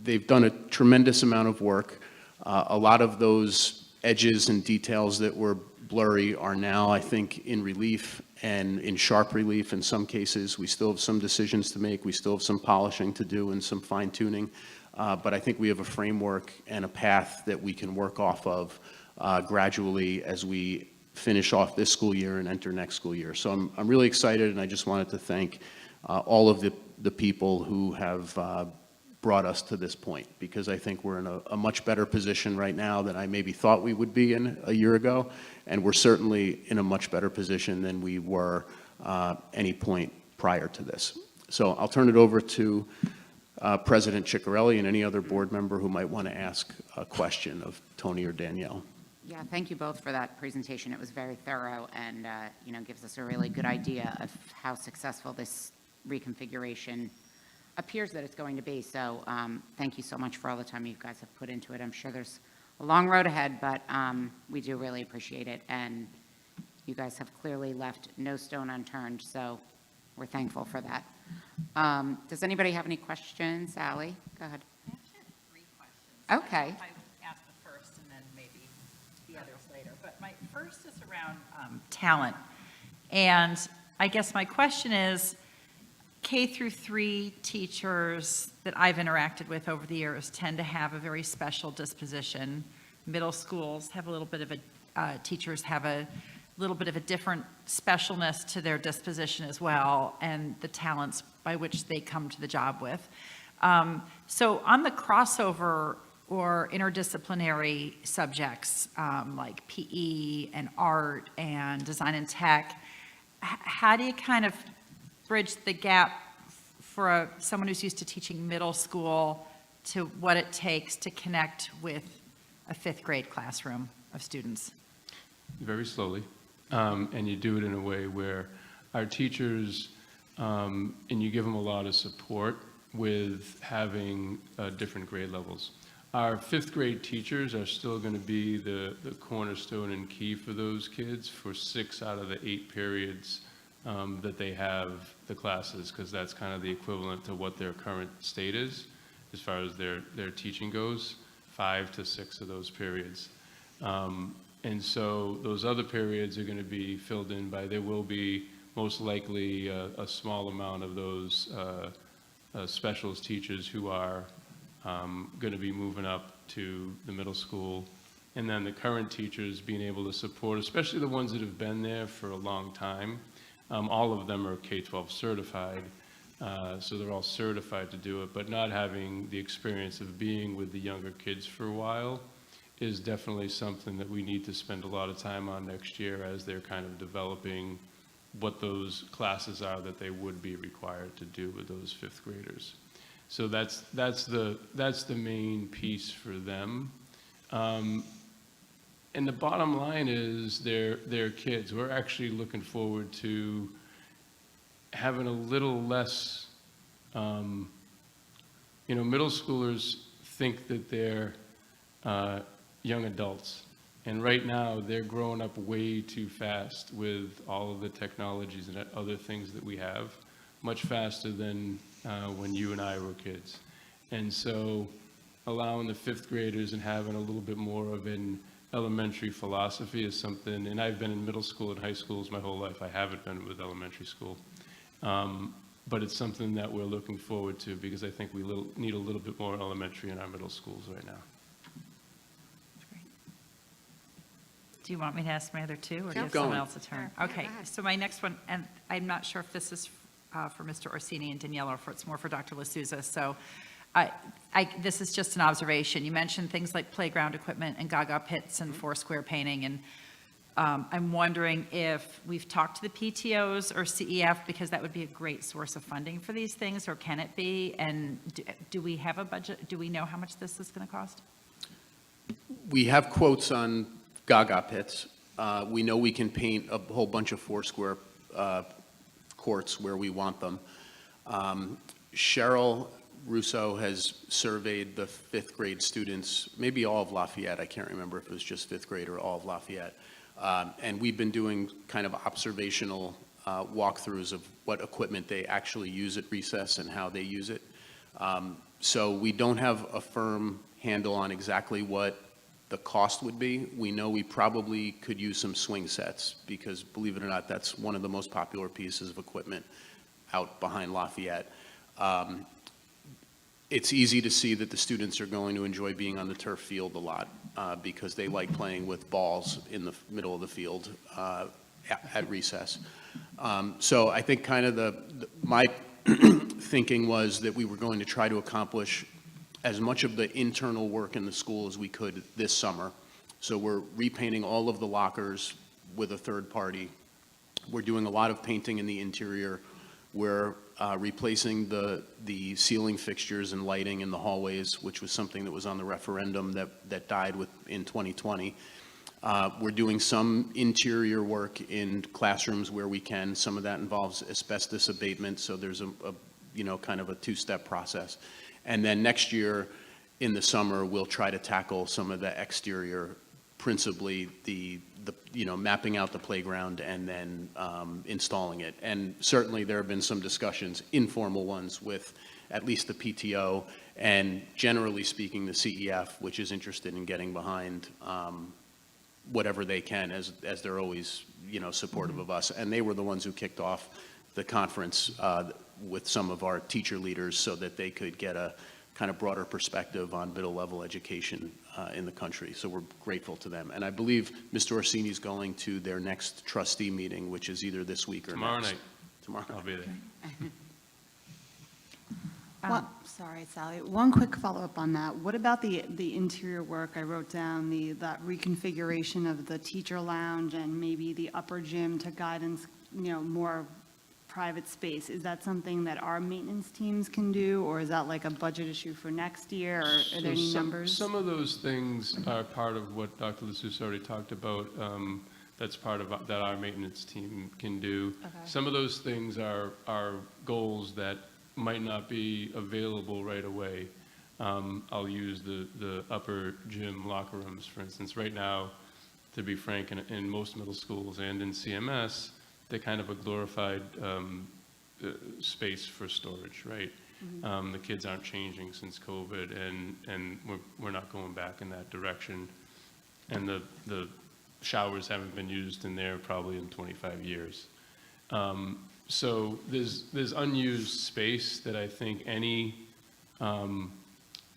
they've done a tremendous amount of work. A lot of those edges and details that were blurry are now, I think, in relief and in sharp relief in some cases. We still have some decisions to make. We still have some polishing to do and some fine tuning. But I think we have a framework and a path that we can work off of gradually as we finish off this school year and enter next school year. So I'm really excited, and I just wanted to thank all of the people who have brought us to this point, because I think we're in a much better position right now than I maybe thought we would be in a year ago, and we're certainly in a much better position than we were any point prior to this. So I'll turn it over to President Ciccarelli and any other board member who might want to ask a question of Tony or Danielle. Yeah, thank you both for that presentation. It was very thorough and, gives us a really good idea of how successful this reconfiguration appears that it's going to be. So thank you so much for all the time you guys have put into it. I'm sure there's a long road ahead, but we do really appreciate it. And you guys have clearly left no stone unturned, so we're thankful for that. Does anybody have any questions? Ally, go ahead. I actually have 3 questions. Okay. I would ask the first and then maybe the others later. But my first is around talent. And I guess my question is, K through 3 teachers that I've interacted with over the years tend to have a very special disposition. Middle schools have a little bit of a, teachers have a little bit of a different specialness to their disposition as well, and the talents by which they come to the job with. So on the crossover or interdisciplinary subjects like PE and art and design and tech, how do you kind of bridge the gap for someone who's used to teaching middle school to what it takes to connect with a 5th grade classroom of students? Very slowly, and you do it in a way where our teachers, and you give them a lot of support with having different grade levels. Our 5th grade teachers are still going to be the cornerstone and key for those kids for 6 out of the 8 periods that they have the classes, because that's kind of the equivalent to what their current state is as far as their teaching goes, 5 to 6 of those periods. And so those other periods are going to be filled in by, there will be most likely a small amount of those specialist teachers who are going to be moving up to the middle school. And then the current teachers being able to support, especially the ones that have been there for a long time. All of them are K-12 certified, so they're all certified to do it, but not having the experience of being with the younger kids for a while is definitely something that we need to spend a lot of time on next year as they're kind of developing what those classes are that they would be required to do with those 5th graders. So that's the main piece for them. And the bottom line is they're kids. We're actually looking forward to having a little less, middle schoolers think that they're young adults. And right now, they're growing up way too fast with all of the technologies and other things that we have, much faster than when you and I were kids. And so allowing the 5th graders and having a little bit more of an elementary philosophy is something, and I've been in middle school and high schools my whole life. I haven't been with elementary school. But it's something that we're looking forward to, because I think we need a little bit more elementary in our middle schools right now. Do you want me to ask my other 2, or Keep give going. someone else a turn? Sure. Okay, Go ahead. so my next one, and I'm not sure if this is for Mr. Orsini and Danielle, or if it's more for Dr. L'Souza. So this is just an observation. You mentioned things like playground equipment and gaga pits and Foursquare painting, and I'm wondering if we've talked to the PTOs or CEF, because that would be a great source of funding for these things, or can it be? And do we have a budget? Do we know how much this is going to cost? We have quotes on gaga pits. We know we can paint a whole bunch of four-square courts where we want them. Cheryl Russo has surveyed the fifth grade students, maybe all of Lafayette. I can't remember if it was just fifth grade or all of Lafayette. And we've been doing kind of observational walkthroughs of what equipment they actually use at recess and how they use it. So we don't have a firm handle on exactly what the cost would be. We know we probably could use some swing sets because, believe it or not, that's one of the most popular pieces of equipment out behind Lafayette. It's easy to see that the students are going to enjoy being on the turf field a lot because they like playing with balls in the middle of the field at recess. So I think kind of my thinking was that we were going to try to accomplish as much of the internal work in the school as we could this summer. So we're repainting all of the lockers with a third party. We're doing a lot of painting in the interior. We're replacing the ceiling fixtures and lighting in the hallways, which was something that was on the referendum that died in 2020. We're doing some interior work in classrooms where we can. Some of that involves asbestos abatement, so there's a kind of a two-step process. And then next year in the summer, we'll try to tackle some of the exterior, principally the mapping out the playground and then installing it. And certainly there have been some discussions, informal ones, with at least the PTO and generally speaking the CEF, which is interested in getting behind whatever they can, as they're always supportive of us. And they were the ones who kicked off the conference with some of our teacher leaders so that they could get a kind of broader perspective on middle level education in the country. So we're grateful to them. And I believe Mr. Orsini's going to their next trustee meeting, which is either this week or Tomorrow next. night. Tomorrow I'll be there. Sorry, Sally. One quick follow-up on that. What about the interior work? I wrote down that reconfiguration of the teacher lounge and maybe the upper gym to guidance, more private space. Is that something that our maintenance teams can do, or is that like a budget issue for next year, or are there any numbers? Some of those things are part of what Dr. LaSusse already talked about. That's part of that our maintenance team can do. Okay. Some of those things are goals that might not be available right away. I'll use the upper gym locker rooms, for instance. Right now, to be frank, in most middle schools and in CMS, they're kind of a glorified space for storage, right? Mm-hmm. The kids aren't changing since COVID, and we're not going back in that direction. And the showers haven't been used in there probably in 25 years. So there's unused space that I think any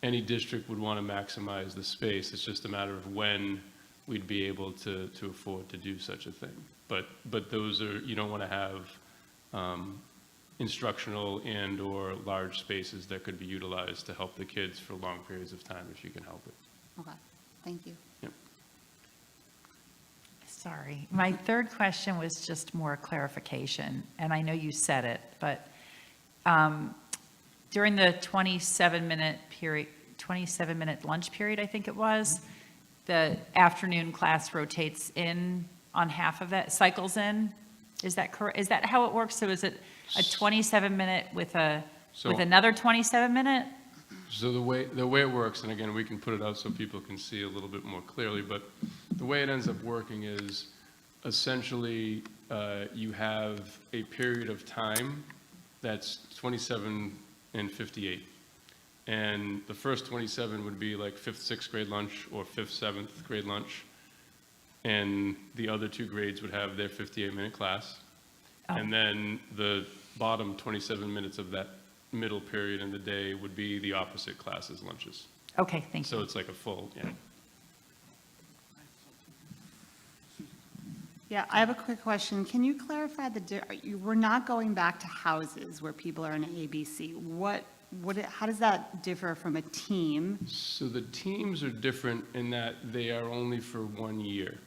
district would want to maximize the space. It's just a matter of when we'd be able to afford to do such a thing. But those are, you don't want to have instructional and or large spaces that could be utilized to help the kids for long periods of time if you can help it. Okay, thank you. Yep. Sorry. My third question was just more clarification, and I know you said it, but during the 27-minute lunch period, I think it was, the afternoon class rotates in on half of that, cycles in? Is that correct? Is that how it works? So is it a 27-minute with another 27-minute? So the way it works, and again, we can put it out so people can see a little bit more clearly, but the way it ends up working is essentially you have a period of time that's 27 and 58. And the first 27 would be like 5th, 6th grade lunch or 5th, 7th grade lunch. And the other two grades would have their 58-minute class. Oh. And then the bottom 27 minutes of that middle period in the day would be the opposite classes' lunches. Okay, thank you. So it's like a full, yeah. Yeah, I have a quick question. Can you clarify we're not going back to houses where people are in ABC. How does that differ from a team? So the teams are different in that they are only for 1 year.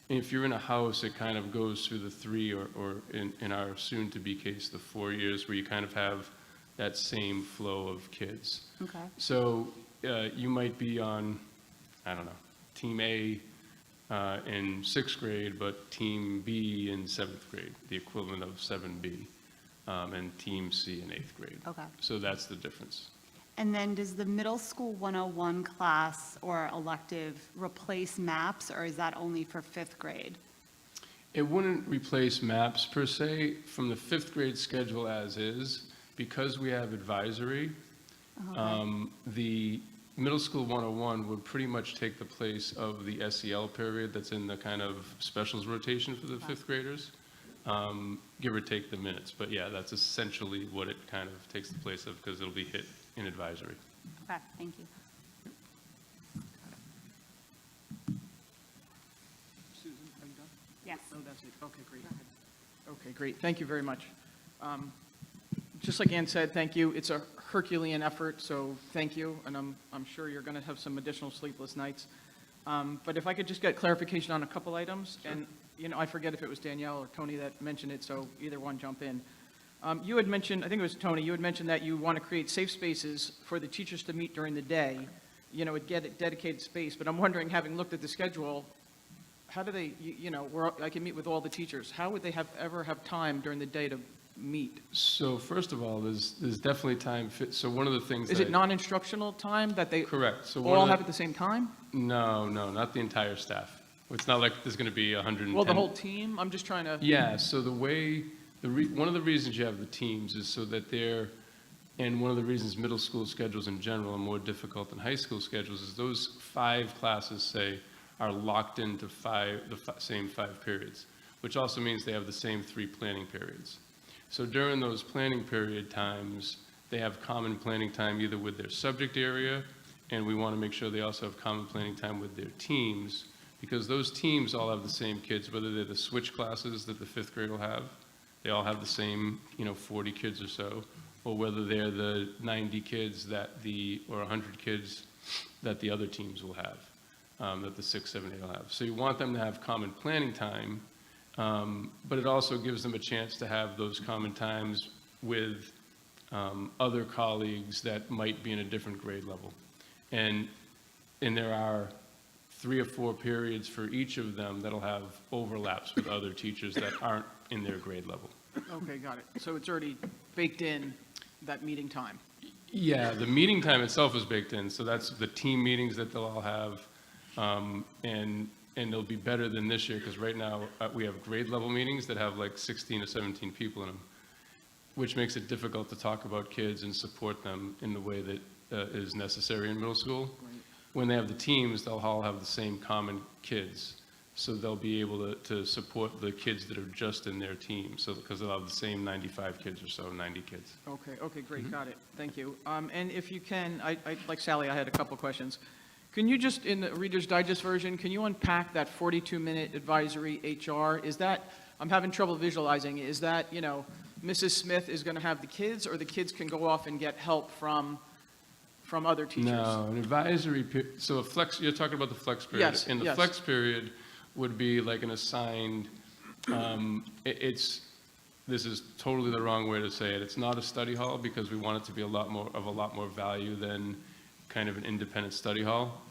If you're in a house, it kind of goes through the 3 or in our soon-to-be case, the 4 years, where you kind of have that same flow of kids. Okay. So you might be on, I don't know, Team A in sixth grade, but Team B in seventh grade, the equivalent of 7B, and Team C in eighth grade. Okay. So that's the difference. And then does the middle school 101 class or elective replace MAPS, or is that only for fifth grade? It wouldn't replace MAPS per se from the fifth grade schedule as is, because we have advisory. The middle school 101 would pretty much take the place of the SEL period that's in the kind of specials rotation for the fifth graders, give or take the minutes. But yeah, that's essentially what it kind of takes the place of, because it'll be hit in advisory. Okay, thank you. Susan, are you done? Yes. Oh, that's it. Okay, great. Okay, great. Thank you very much. Just like Ann said, thank you. It's a Herculean effort, so thank you, and I'm sure you're going to have some additional sleepless nights. But if I could just get clarification on a couple items, and, you know, I forget if it was Danielle or Tony that mentioned it, so either one jump in. You had mentioned, I think it was Tony, you had mentioned that you want to create safe spaces for the teachers to meet during the day, you know, get a dedicated space, but I'm wondering, having looked at the schedule, how do they, you know, I can meet with all the teachers, how would they ever have time during the day to meet? So first of all, there's definitely time fit. So one of the things Is it non-instructional time that they correct. So all have at the same time? No, not the entire staff. It's not like there's going to be 110. Well, the whole team? I'm just trying to, Yeah, so the way, one of the reasons you have the teams is so that and one of the reasons middle school schedules in general are more difficult than high school schedules is those 5 classes, say, are locked into same 5 periods, which also means they have the same 3 planning periods. So during those planning period times, they have common planning time either with their subject area, and we want to make sure they also have common planning time with their teams, because those teams all have the same kids, whether they're the switch classes that the 5th grade will have, they all have the same, 40 kids or so, or whether they're the 90 kids or 100 kids that the other teams will have, that the 6, 7, 8 will have. So you want them to have common planning time, but it also gives them a chance to have those common times with other colleagues that might be in a different grade level. And there are 3 or 4 periods for each of them that'll have overlaps with other teachers that aren't in their grade level. okay, got it. So it's already baked in, that meeting time? Yeah, the meeting time itself is baked in, so that's the team meetings that they'll all have, and they'll be better than this year, because right now, we have grade level meetings that have like 16 or 17 people in them, which makes it difficult to talk about kids and support them in the way that is necessary in middle school. Right. When they have the teams, they'll all have the same common kids, so they'll be able to support the kids that are just in their team, so because they'll have the same 95 kids or so, 90 kids. Okay, great, got it. Thank you. And if you can, like Sally, I had a couple questions. Can you just, in the Reader's Digest version, can you unpack that 42-minute advisory HR? Is that, I'm having trouble visualizing, is that, Mrs. Smith is going to have the kids, or the kids can go off and get help from other teachers? No, an advisory, so a flex, you're talking about the flex period. Yes, And the yes. flex period would be like an assigned, this is totally the wrong way to say it. It's not a study hall because we want it to be a lot more value than kind of an independent study hall.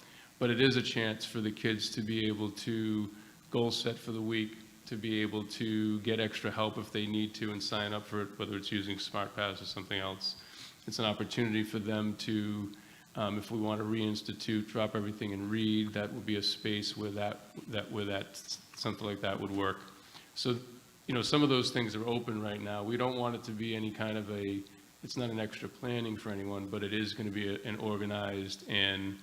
But it is a chance for the kids to be able to goal set for the week, to be able to get extra help if they need to and sign up for it, whether it's using SmartPass or something else. It's an opportunity for them to, if we want to reinstitute, drop everything and read, that would be a space where something like that would work. So, some of those things are open right now. We don't want it to be any kind of it's not an extra planning for anyone, but it is going to be an organized and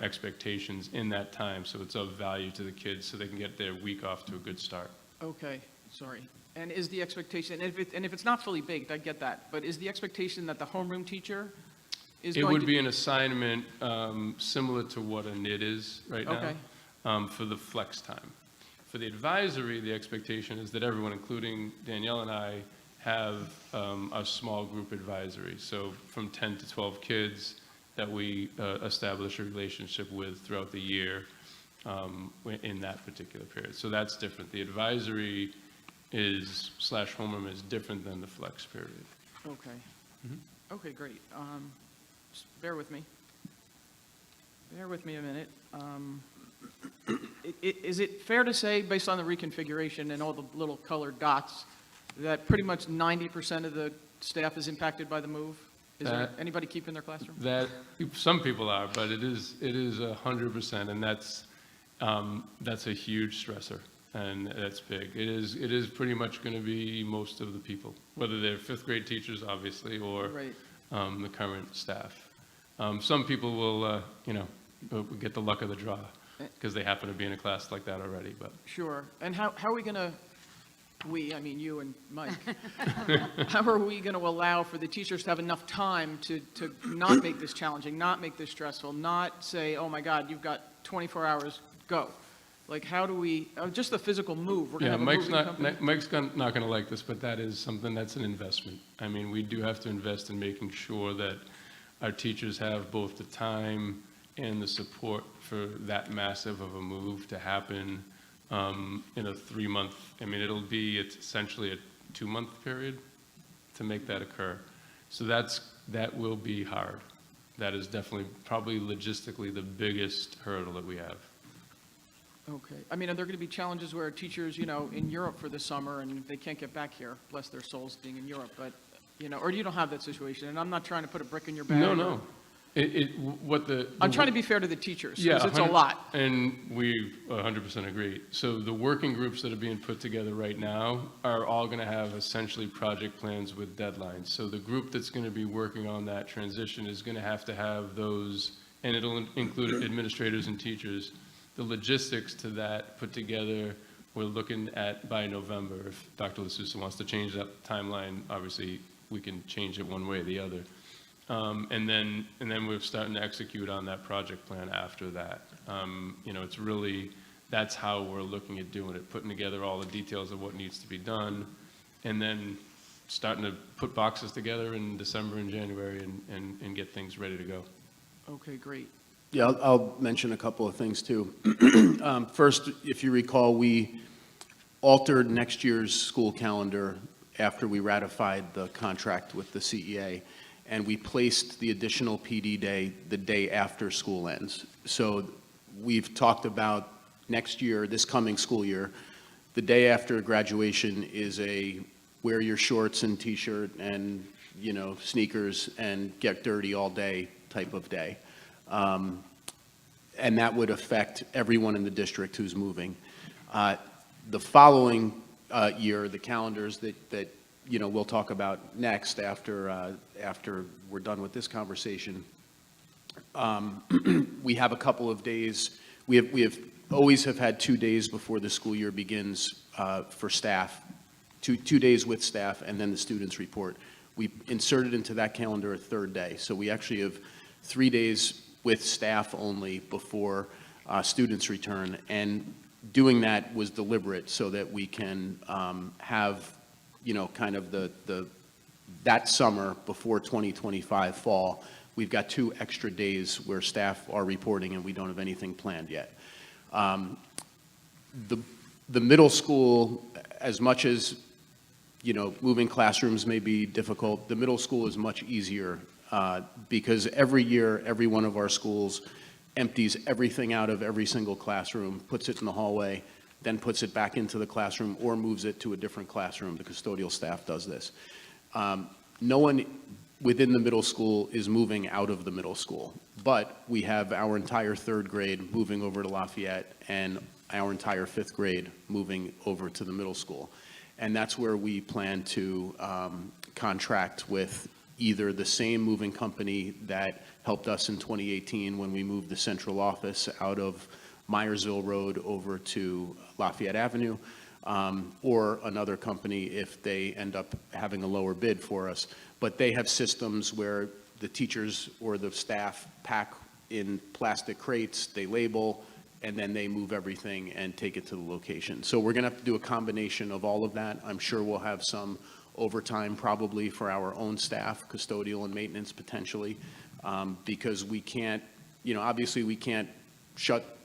expectations in that time, so it's of value to the kids, so they can get their week off to a good start. Okay, sorry. And is the expectation, and if it's not fully baked, I get that, but is the expectation that the homeroom teacher is It going to? would be an assignment similar to what a NIT is right Okay. now, for the flex time. For the advisory, the expectation is that everyone, including Danielle and I, have a small group advisory, so from 10 to 12 kids that we establish a relationship with throughout the year in that particular period. So that's different. The advisory /homeroom is different than the flex period. Okay. Okay, great. Just bear with me. Bear with me a minute. Is it fair to say, based on the reconfiguration and all the little colored dots, that pretty much 90% of the staff is impacted by the move? Is there anybody keeping their classroom? That, some people are, but it is 100%, and that's a huge stressor, and that's big. It is pretty much going to be most of the people, whether they're fifth grade teachers, obviously, or Right. the current staff. Some people will, get the luck of the draw, because they happen to be in a class like that already, but. Sure. And how are we going to, I mean you and Mike, how are we going to allow for the teachers to have enough time to not make this challenging, not make this stressful, not say, oh my God, you've got 24 hours, go? Like, how do we, just the physical move, we're going to have a moving company? Mike's not going to like this, but that is something that's an investment. I mean, we do have to invest in making sure that our teachers have both the time and the support for that massive of a move to happen in a 3-month, I mean, it's essentially a 2-month period to make that occur. So that will be hard. That is definitely, probably logistically, the biggest hurdle that we have. Okay. I mean, are there going to be challenges where teachers, in Europe for the summer and they can't get back here, bless their souls being in Europe, but, or you don't have that situation? And I'm not trying to put a brick in your back. No. I'm trying to be fair to the teachers, Yeah, because it's a lot. And we 100% agree. So the working groups that are being put together right now are all going to have essentially project plans with deadlines. So the group that's going to be working on that transition is going to have those, and it'll include administrators and teachers. The logistics to that put together, we're looking at by November. If Dr. LaSousa wants to change that timeline, obviously we can change it one way or the other. And then we're starting to execute on that project plan after that. It's really, that's how we're looking at doing it, putting together all the details of what needs to be done, and then starting to put boxes together in December and January and get things ready to go. Okay, great. Yeah, I'll mention a couple of things too. First, if you recall, we altered next year's school calendar after we ratified the contract with the CEA, and we placed the additional PD day the day after school ends. So we've talked about next year, this coming school year, the day after graduation is a wear your shorts and t-shirt and, sneakers and get dirty all day type of day. And that would affect everyone in the district who's moving. The following year, the calendars that we'll talk about next after we're done with this conversation, we have a couple of days. We have always have had 2 days before the school year begins for staff, two days with staff, and then the students report. We inserted into that calendar a third day. So we actually have 3 days with staff only before students return. And doing that was deliberate so that we can have, kind of that summer before 2025 fall, we've got 2 extra days where staff are reporting and we don't have anything planned yet. The middle school, as much as, moving classrooms may be difficult, the middle school is much easier because every year, every one of our schools empties everything out of every single classroom, puts it in the hallway, then puts it back into the classroom or moves it to a different classroom. The custodial staff does this. No one within the middle school is moving out of the middle school, but we have our entire 3rd grade moving over to Lafayette and our entire 5th grade moving over to the middle school. And that's where we plan to contract with either the same moving company that helped us in 2018 when we moved the central office out of Myersville Road over to Lafayette Avenue, or another company if they end up having a lower bid for us. But they have systems where the teachers or the staff pack in plastic crates, they label, and then they move everything and take it to the location. So we're going to have to do a combination of all of that. I'm sure we'll have some overtime probably for our own staff, custodial and maintenance potentially, because we can't, obviously we can't shut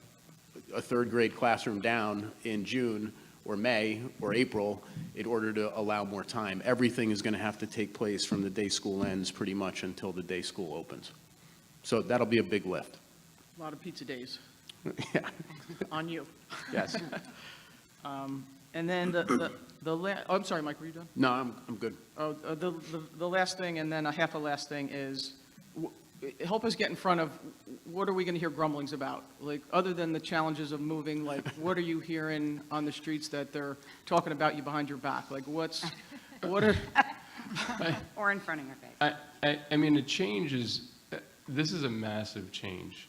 a 3rd grade classroom down in June or May or April in order to allow more time. Everything is going to have to take place from the day school ends pretty much until the day school opens. So that'll be a big lift. A lot of pizza days. Yeah, On you. yes. And then oh, I'm sorry, Mike, were you done? No, I'm good. Oh, the last thing, and then a half a last thing is, help us get in front of, what are we going to hear grumblings about? Like, other than the challenges of moving, like, what are you hearing on the streets that they're talking about you behind your back? Like, what are, Or in front of your face. I mean, the change is, this is a massive change.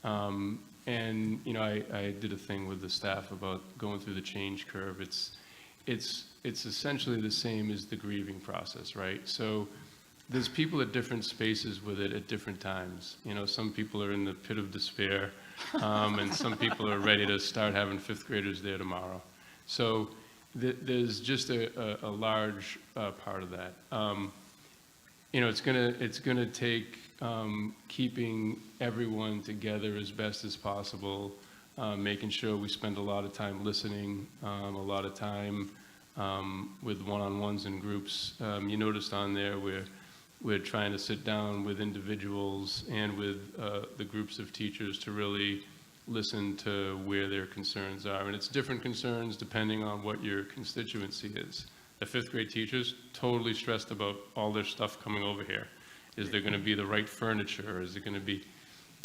And, you know, I did a thing with the staff about going through the change curve. It's essentially the same as the grieving process, right? So there's people at different spaces with it at different times. You know, some people are in the pit of despair, and some people are ready to start having fifth graders there tomorrow. So there's just a large part of that. You know, it's gonna take keeping everyone together as best as possible, making sure we spend a lot of time listening, a lot of time with one-on-ones and groups. You noticed on there we're trying to sit down with individuals and with the groups of teachers to really listen to where their concerns are. And it's different concerns depending on what your constituency is. The fifth grade teachers totally stressed about all their stuff coming over here. Is there going to be the right furniture? Is it going to be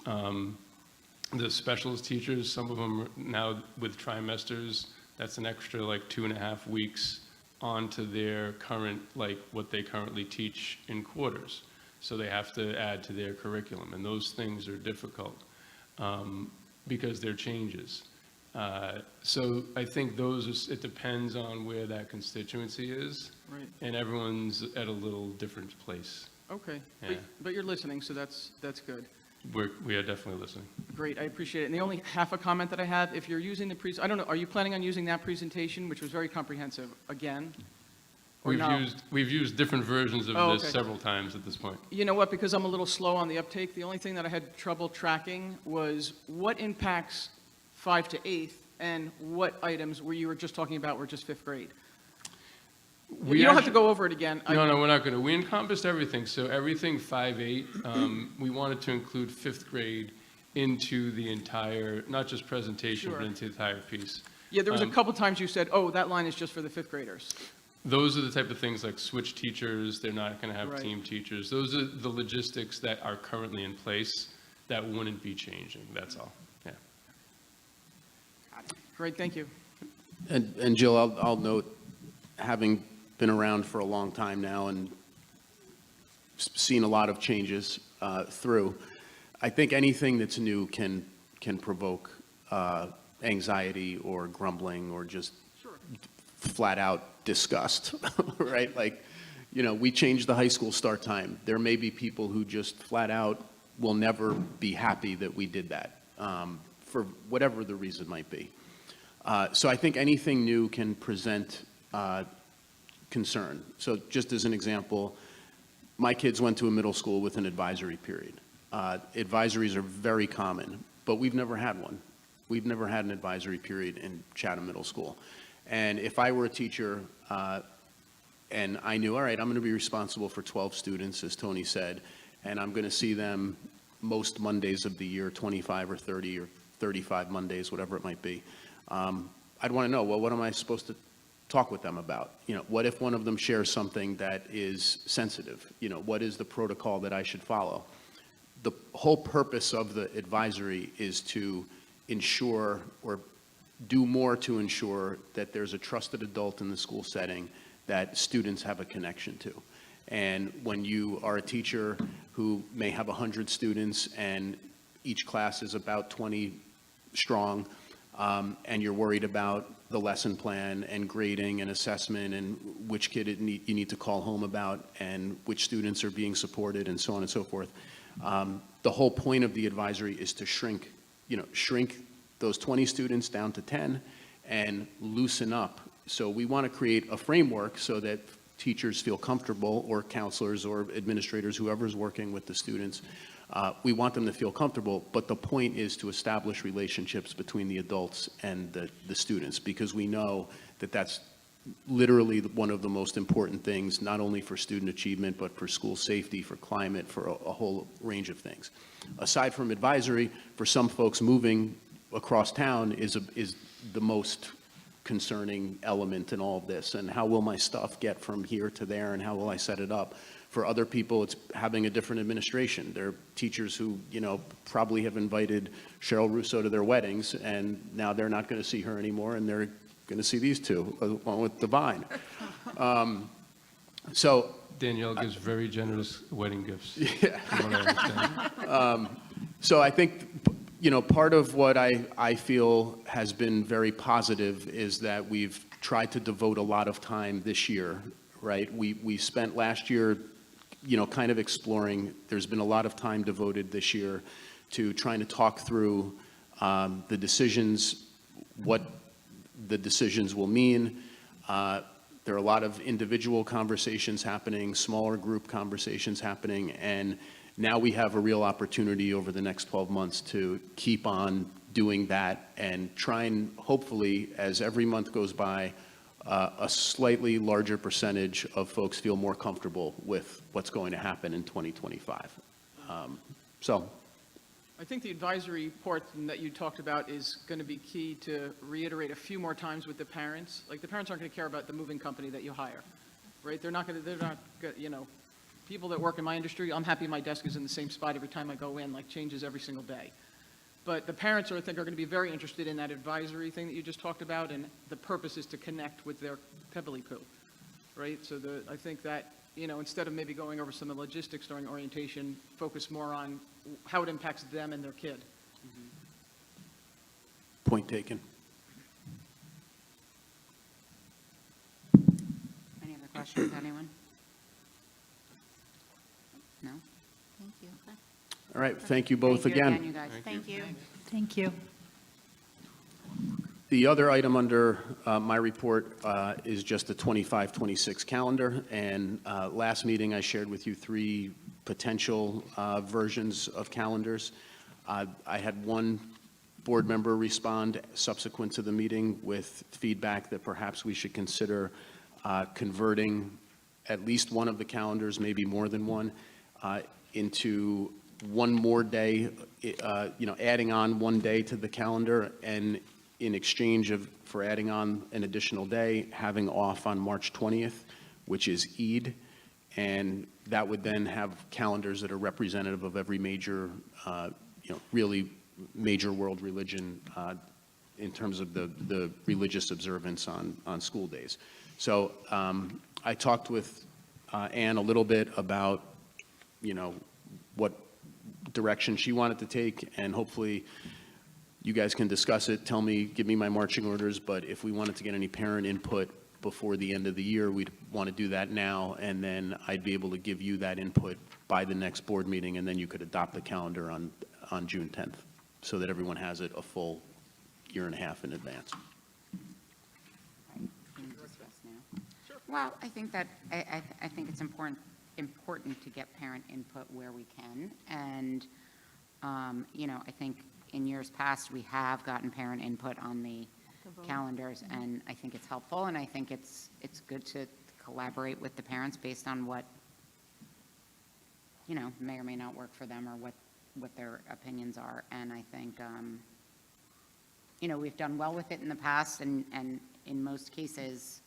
the specialist teachers? Some of them now with trimesters, that's an extra like 2.5 weeks onto their current, like what they currently teach in quarters. So they have to add to their curriculum, and those things are difficult because they're changes. So I think it depends on where that constituency is, right, and everyone's at a little different place. okay. Yeah. But you're listening, so that's good. We are definitely listening. Great, I appreciate it. And the only half a comment that I have, if you're using I don't know, are you planning on using that presentation, which was very comprehensive, again? Or no? We've used different versions of Oh, this okay. several times at this point. You know what, because I'm a little slow on the uptake, the only thing that I had trouble tracking was what impacts 5 to 8th, and what items were you just talking about were just 5th grade? You don't have to go over it again. No, we're not going to. We encompassed everything. So everything 5-8, we wanted to include 5th grade into the entire, not just presentation, Sure. but into the entire piece. Yeah, there was a couple times you said, oh, that line is just for the 5th graders. Those are the type of things like switch teachers. They're not going to have Right. team teachers. Those are the logistics that are currently in place that wouldn't be changing. That's all. Yeah. Great, thank you. And Jill, I'll note, having been around for a long time now and seen a lot of changes through, I think anything that's new can provoke anxiety or grumbling or just flat out disgust, right? Like, you know, we changed the high school start time. There may be people who just flat out will never be happy that we did that for whatever the reason might be. So I think anything new can present concern. So just as an example, my kids went to a middle school with an advisory period. Advisories are very common, but we've never had one. We've never had an advisory period in Chatham Middle School. And if I were a teacher and I knew, all right, I'm going to be responsible for 12 students, as Tony said, and I'm going to see them most Mondays of the year, 25 or 30 or 35 Mondays, whatever it might be, I'd want to know, well, what am I supposed to talk with them about? You know, what if one of them shares something that is sensitive? You know, what is the protocol that I should follow? The whole purpose of the advisory is to ensure or do more to ensure that there's a trusted adult in the school setting that students have a connection to. And when you are a teacher who may have 100 students and each class is about 20 strong, and you're worried about the lesson plan and grading and assessment and which kid you need to call home about and which students are being supported and so on and so forth. The whole point of the advisory is to shrink those 20 students down to 10 and loosen up. So we want to create a framework so that teachers feel comfortable, or counselors or administrators, whoever's working with the students, we want them to feel comfortable, but the point is to establish relationships between the adults and the students, because we know that that's literally one of the most important things, not only for student achievement, but for school safety, for climate, for a whole range of things. Aside from advisory, for some folks moving across town is the most concerning element in all of this. And how will my stuff get from here to there, and how will I set it up? For other people, it's having a different administration. There are teachers who, probably have invited Cheryl Russo to their weddings, and now they're not going to see her anymore, and they're going to see these two, along with Divine. So Danielle gives very generous wedding gifts. Yeah. From what I understand. So I think, part of what I feel has been very positive is that we've tried to devote a lot of time this year, right? We spent last year, kind of exploring. There's been a lot of time devoted this year to trying to talk through the decisions, what the decisions will mean. There are a lot of individual conversations happening, smaller group conversations happening, and now we have a real opportunity over the next 12 months to keep on doing that and try and hopefully, as every month goes by, a slightly larger percentage of folks feel more comfortable with what's going to happen in 2025. So I think the advisory portion that you talked about is going to be key to reiterate a few more times with the parents. Like, the parents aren't going to care about the moving company that you hire, right? They're not, people that work in my industry, I'm happy my desk is in the same spot every time I go in, like, changes every single day. But the parents, I think, are going to be very interested in that advisory thing that you just talked about, and the purpose is to connect with their pebbly poo, right? So I think that, instead of maybe going over some of the logistics during orientation, focus more on how it impacts them and their kid. point taken. Any other questions, anyone? No? Thank you. All right, thank you both Thank you again. you guys. Thank you. Thank you. The other item under my report is just the 25-26 calendar. And last meeting, I shared with you 3 potential versions of calendars. I had one board member respond subsequent to the meeting with feedback that perhaps we should consider converting at least one of the calendars, maybe more than one, into one more day, adding on one day to the calendar, and in exchange for adding on an additional day, having off on March 20th, which is Eid, and that would then have calendars that are representative of every major, really major world religion in terms of the religious observance on school days. So I talked with Ann a little bit about, what direction she wanted to take, and hopefully you guys can discuss it, give me my marching orders, but if we wanted to get any parent input before the end of the year, we'd want to do that now, and then I'd be able to give you that input by the next board meeting, and then you could adopt the calendar on June 10th, so that everyone has it a full year and a half in advance. Can you discuss now? Well, I think that, I think it's important to get parent input where we can. And, I think in years past, we have gotten parent input on the calendars, and I think it's helpful, and I think it's good to collaborate with the parents based on what, may or may not work for them, or what their opinions are. And I think, we've done well with it in the past, and in most cases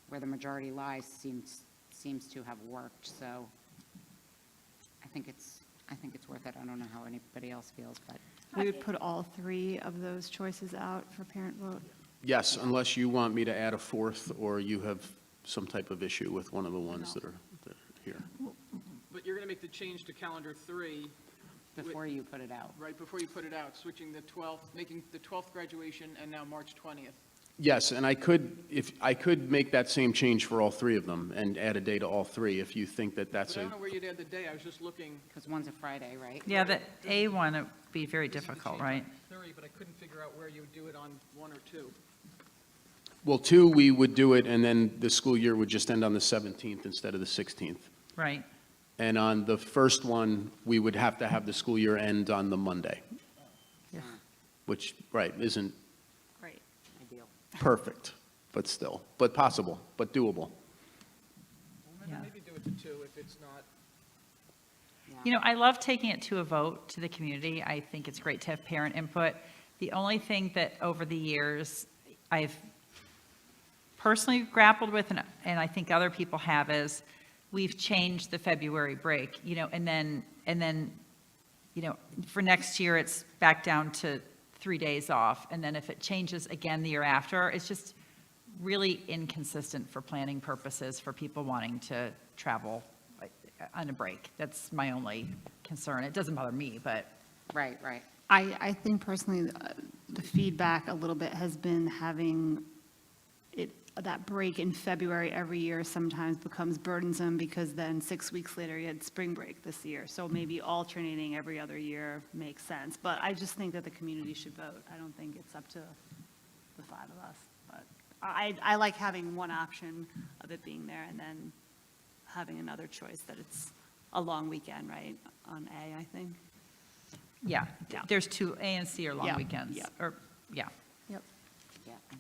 where the majority lies seems to have worked. So I think it's worth it. I don't know how anybody else feels, but. We would put all 3 of those choices out for parent vote. Yes, unless you want me to add a 4th, or you have some type of issue with one of the ones that are here. But you're going to make the change to calendar 3. Before you put it out. Right, before you put it out, switching the 12th, making the 12th graduation, and now March 20th. Yes, and I could make that same change for all 3 of them and add a day to all 3 if you think that that's But I a, don't know where you'd add the day, I was just looking. Because one's a Friday, right? Yeah, the A one would be very difficult, right? 3, but I couldn't figure out where you would do it on 1 or 2. well, 2, we would do it, and then the school year would just end on the 17th instead of the 16th. Right. And on the first one, we would have to have the school year end on the Monday, Yeah. which, right, isn't Right. Ideal. perfect, but still, but possible, but doable. Yeah. Maybe do it to 2 if it's not. I love taking it to a vote to the community. I think it's great to have parent input. The only thing that over the years I've personally grappled with, and I think other people have, is we've changed the February break, and then, for next year, it's back down to 3 days off. And then if it changes again the year after, it's just really inconsistent for planning purposes for people wanting to travel on a break. That's my only concern. It doesn't bother me, but. Right, right. I think personally, the feedback a little bit has been having that break in February every year sometimes becomes burdensome, because then 6 weeks later you had spring break this year. So maybe alternating every other year makes sense. But I just think that the community should vote. I don't think it's up to the 5 of us. But I like having one option of it being there, and then having another choice that it's a long weekend, right, on A, I think. Yeah, Yeah. there's two, A and C are long Yeah, weekends. yeah. Or, yeah. Yep. Yeah. Do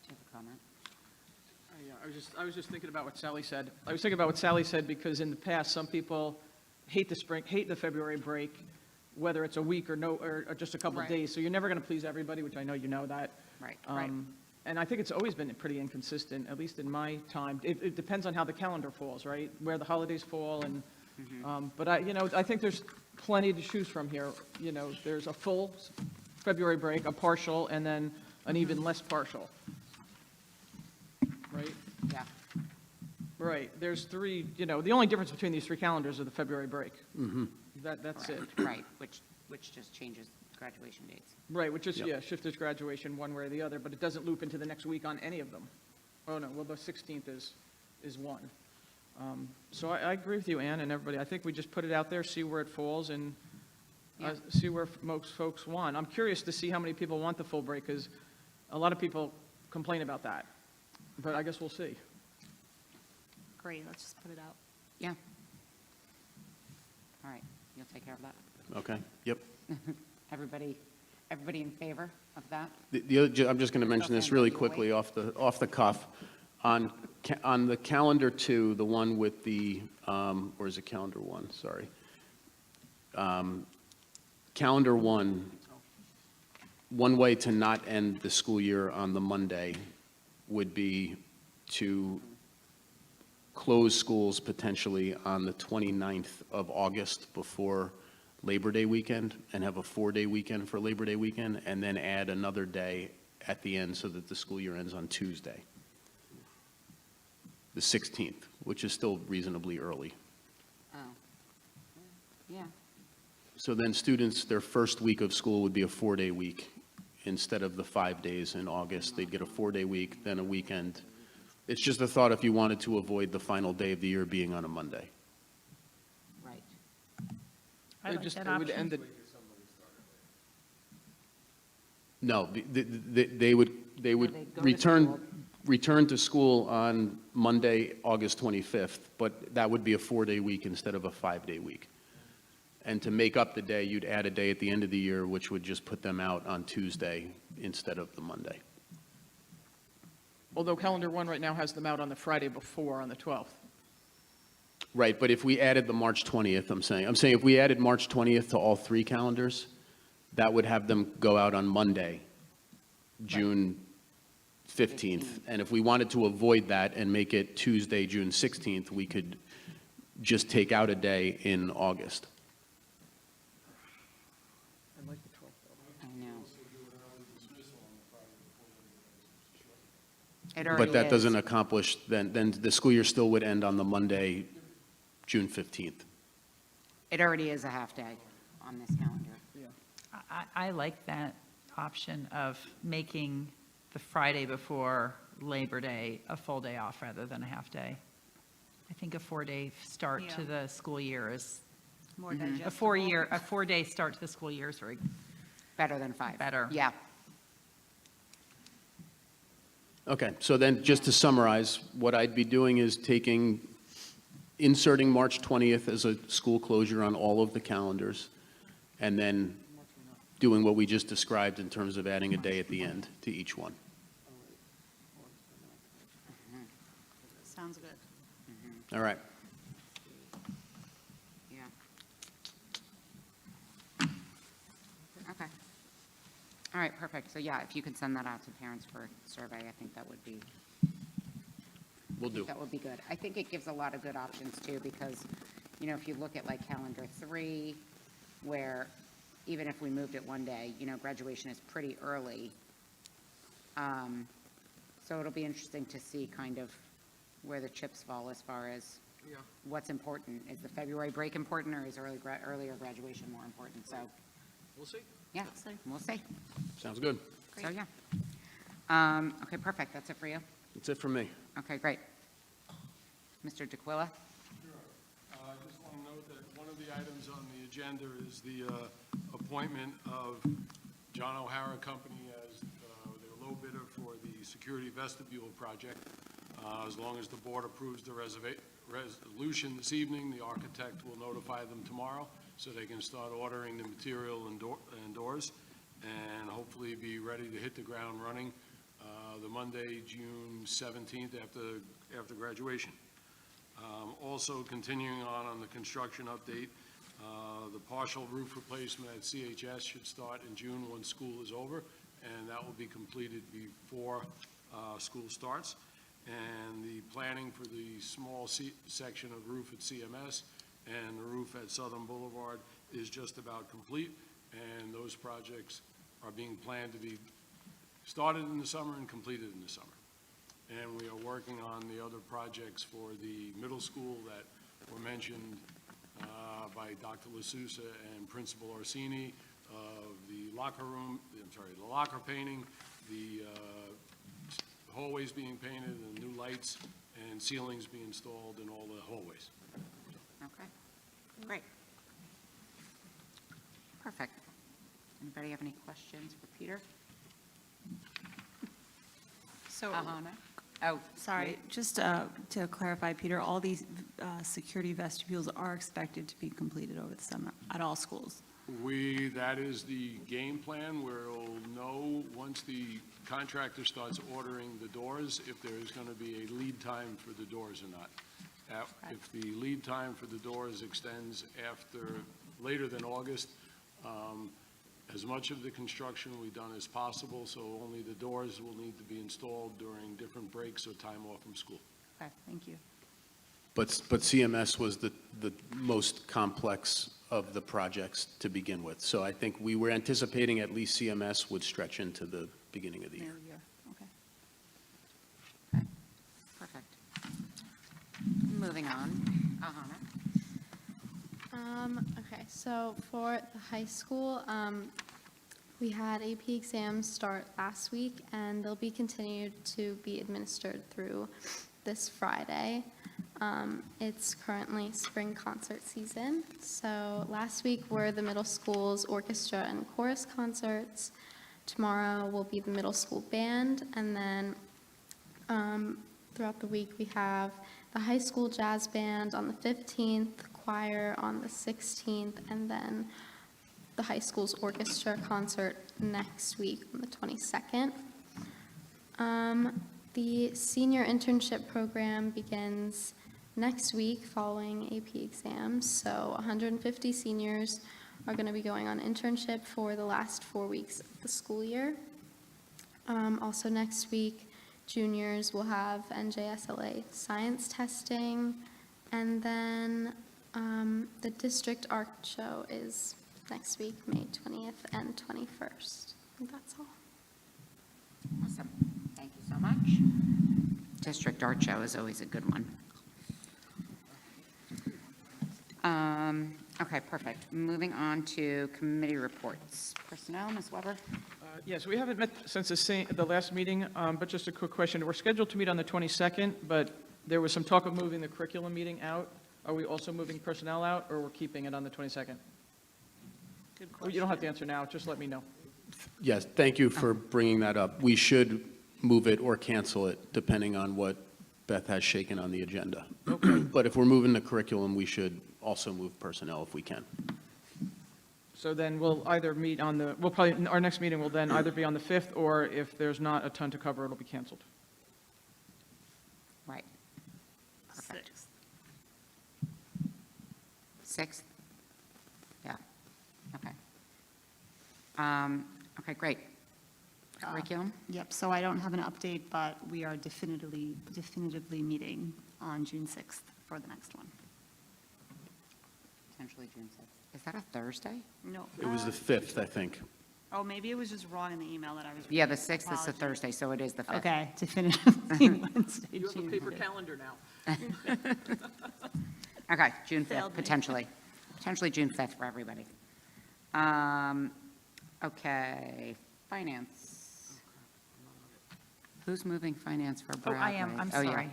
you have a comment? Yeah, I was just thinking about what Sally said. I was thinking about what Sally said because in the past, some people hate the February break, whether it's a week or just a couple of Right. days. So you're never going to please everybody, which I know you know that. Right. And I think it's always been pretty inconsistent, at least in my time. It depends on how the calendar falls, right? Where the holidays fall and, but I think there's plenty to choose from here. There's a full February break, a partial, and then an even less partial. Right? Yeah. Right. There's three, the only difference between these three calendars are the February break. That's it. Right, which just changes graduation dates. Right, which is, Yep. shifters graduation one way or the other, but it doesn't loop into the next week on any of them. Oh, no, well, the 16th is one. So I agree with you, Ann, and everybody. I think we just put it out there, see where it falls, and see where most folks want. I'm curious to see how many people want the full break, because a lot of people complain about that. But I guess we'll see. Great, let's just put it out. Yeah. All right, you'll take care of that. Okay, yep. Everybody in favor of that? I'm just going to mention this really quickly off the cuff. On the calendar 2, the one with the, or is it calendar 1? Sorry. Calendar 1, one way to not end the school year on the Monday would be to close schools potentially on the 29th of August before Labor Day weekend, and have a 4-day weekend for Labor Day weekend, and then add another day at the end so that the school year ends on Tuesday, the 16th, which is still reasonably early. Oh. Yeah. So then students, their first week of school would be a 4-day week instead of the 5 days in August. They'd get a 4-day week, then a weekend. It's just a thought if you wanted to avoid the final day of the year being on a Monday. Right. I like that It would option. end the, No, they would they go to return to school on Monday, August 25th, but that would be a 4-day week instead of a 5-day week. And to make up the day, you'd add a day at the end of the year, which would just put them out on Tuesday instead of the Monday. although calendar 1 right now has them out on the Friday before, on the 12th. Right, but if we added the March 20th, I'm saying if we added March 20th to all 3 calendars, that would have them go out on Monday, June 15th. And if we wanted to avoid that and make it Tuesday, June 16th, we could just take out a day in August. I like the 12th. I know. It already But that is. doesn't accomplish, then the school year still would end on the Monday, June 15th. It already is a half-day on this calendar. I like that option of making the Friday before Labor Day a full day off rather than a half day. I think a 4-day start to Yeah. the school year is, More digestible. a 4-day start to the school year is very, Better than 5. Better. Yeah. Okay, so then just to summarize, what I'd be doing is inserting March 20th as a school closure on all of the calendars, and then doing what we just described in terms of adding a day at the end to each one. Sounds good. All right. Yeah. Okay. All right, perfect. So yeah, if you could send that out to parents for a survey, I think that would be, Will do. that would be good. I think it gives a lot of good options too, because, you know, if you look at like calendar 3, where even if we moved it one day, you know, graduation is pretty early. So it'll be interesting to see kind of where the chips fall as far as Yeah. what's important. Is the February break important, or is earlier graduation more important? So, We'll see. yeah, we'll see. Sounds good. So, yeah. Okay, perfect. That's it for you? That's it from me. Okay, great. Mr. DeQuilla? I just want to note that one of the items on the agenda is the appointment of John O'Hara Company as their low bidder for the security vestibule project. As long as the board approves the resolution this evening, the architect will notify them tomorrow so they can start ordering the material and doors, and hopefully be ready to hit the ground running the Monday, June 17th after graduation. Also continuing on the construction update, the partial roof replacement at CHS should start in June once school is over, and that will be completed before school starts. And the planning for the small section of roof at CMS and the roof at Southern Boulevard is just about complete, and those projects are being planned to be started in the summer and completed in the summer. And we are working on the other projects for the middle school that were mentioned by Dr. LaSousa and Principal Orsini, of the locker painting, the hallways being painted, and new lights and ceilings being installed in all the hallways. Okay, great. Perfect. Anybody have any questions for Peter? So, Ahana? Oh, sorry, just to clarify, Peter, all these security vestibules are expected to be completed over the summer at all schools? That is the game plan. We'll know once the contractor starts ordering the doors if there is going to be a lead time for the doors or not. If the lead time for the doors extends later than August, as much of the construction will be done as possible, so only the doors will need to be installed during different breaks or time off from school. Okay, thank you. But CMS was the most complex of the projects to begin with. So I think we were anticipating at least CMS would stretch into the beginning of the year. Okay. okay, perfect. Moving on. Ahana? Okay, so for the high school, we had AP exams start last week, and they'll be continued to be administered through this Friday. It's currently spring concert season, so last week were the middle school's orchestra and chorus concerts. Tomorrow will be the middle school band, and then throughout the week we have the high school jazz band on the 15th, choir on the 16th, and then the high school's orchestra concert next week on the 22nd. The senior internship program begins next week following AP exams, so 150 seniors are going to be going on internship for the last 4 weeks of the school year. Also next week, juniors will have NJSLA science testing, and then the district art show is next week, May 20th and 21st. I think that's all. Awesome. Thank you so much. District Art Show is always a good one. Okay, perfect. Moving on to committee reports. Personnel, Ms. Weber? Yes, we haven't met since the last meeting, but just a quick question. We're scheduled to meet on the 22nd, but there was some talk of moving the curriculum meeting out. Are we also moving personnel out, or we're keeping it on the 22nd? Good Well, you don't have to answer now, just let me know. Yes, thank you for bringing that up. We should move it or cancel it, depending on what Beth has shaken on the agenda. But if we're moving the curriculum, we should also move personnel if we can. So then we'll either meet on our next meeting will then either be on the 5th, or if there's not a ton to cover, it'll be canceled. Right. Perfect. 6th? Yeah, okay. Okay, great. curriculum? Yep, so I don't have an update, but we are definitively meeting on June 6th for the next one. Potentially June 6th. Is that a Thursday? No. It was the 5th, I think. Oh, maybe it was just wrong in the email that I was. Yeah, the reading. 6th is a Apologies. Thursday, so it is the 5th. Okay, definitively Wednesday, You have a June paper 5th. calendar now. Okay, June 5th, Failed me. potentially June 5th for everybody. Okay, finance. Who's moving finance for Oh, Bradley? I am, I'm Oh, yeah. sorry.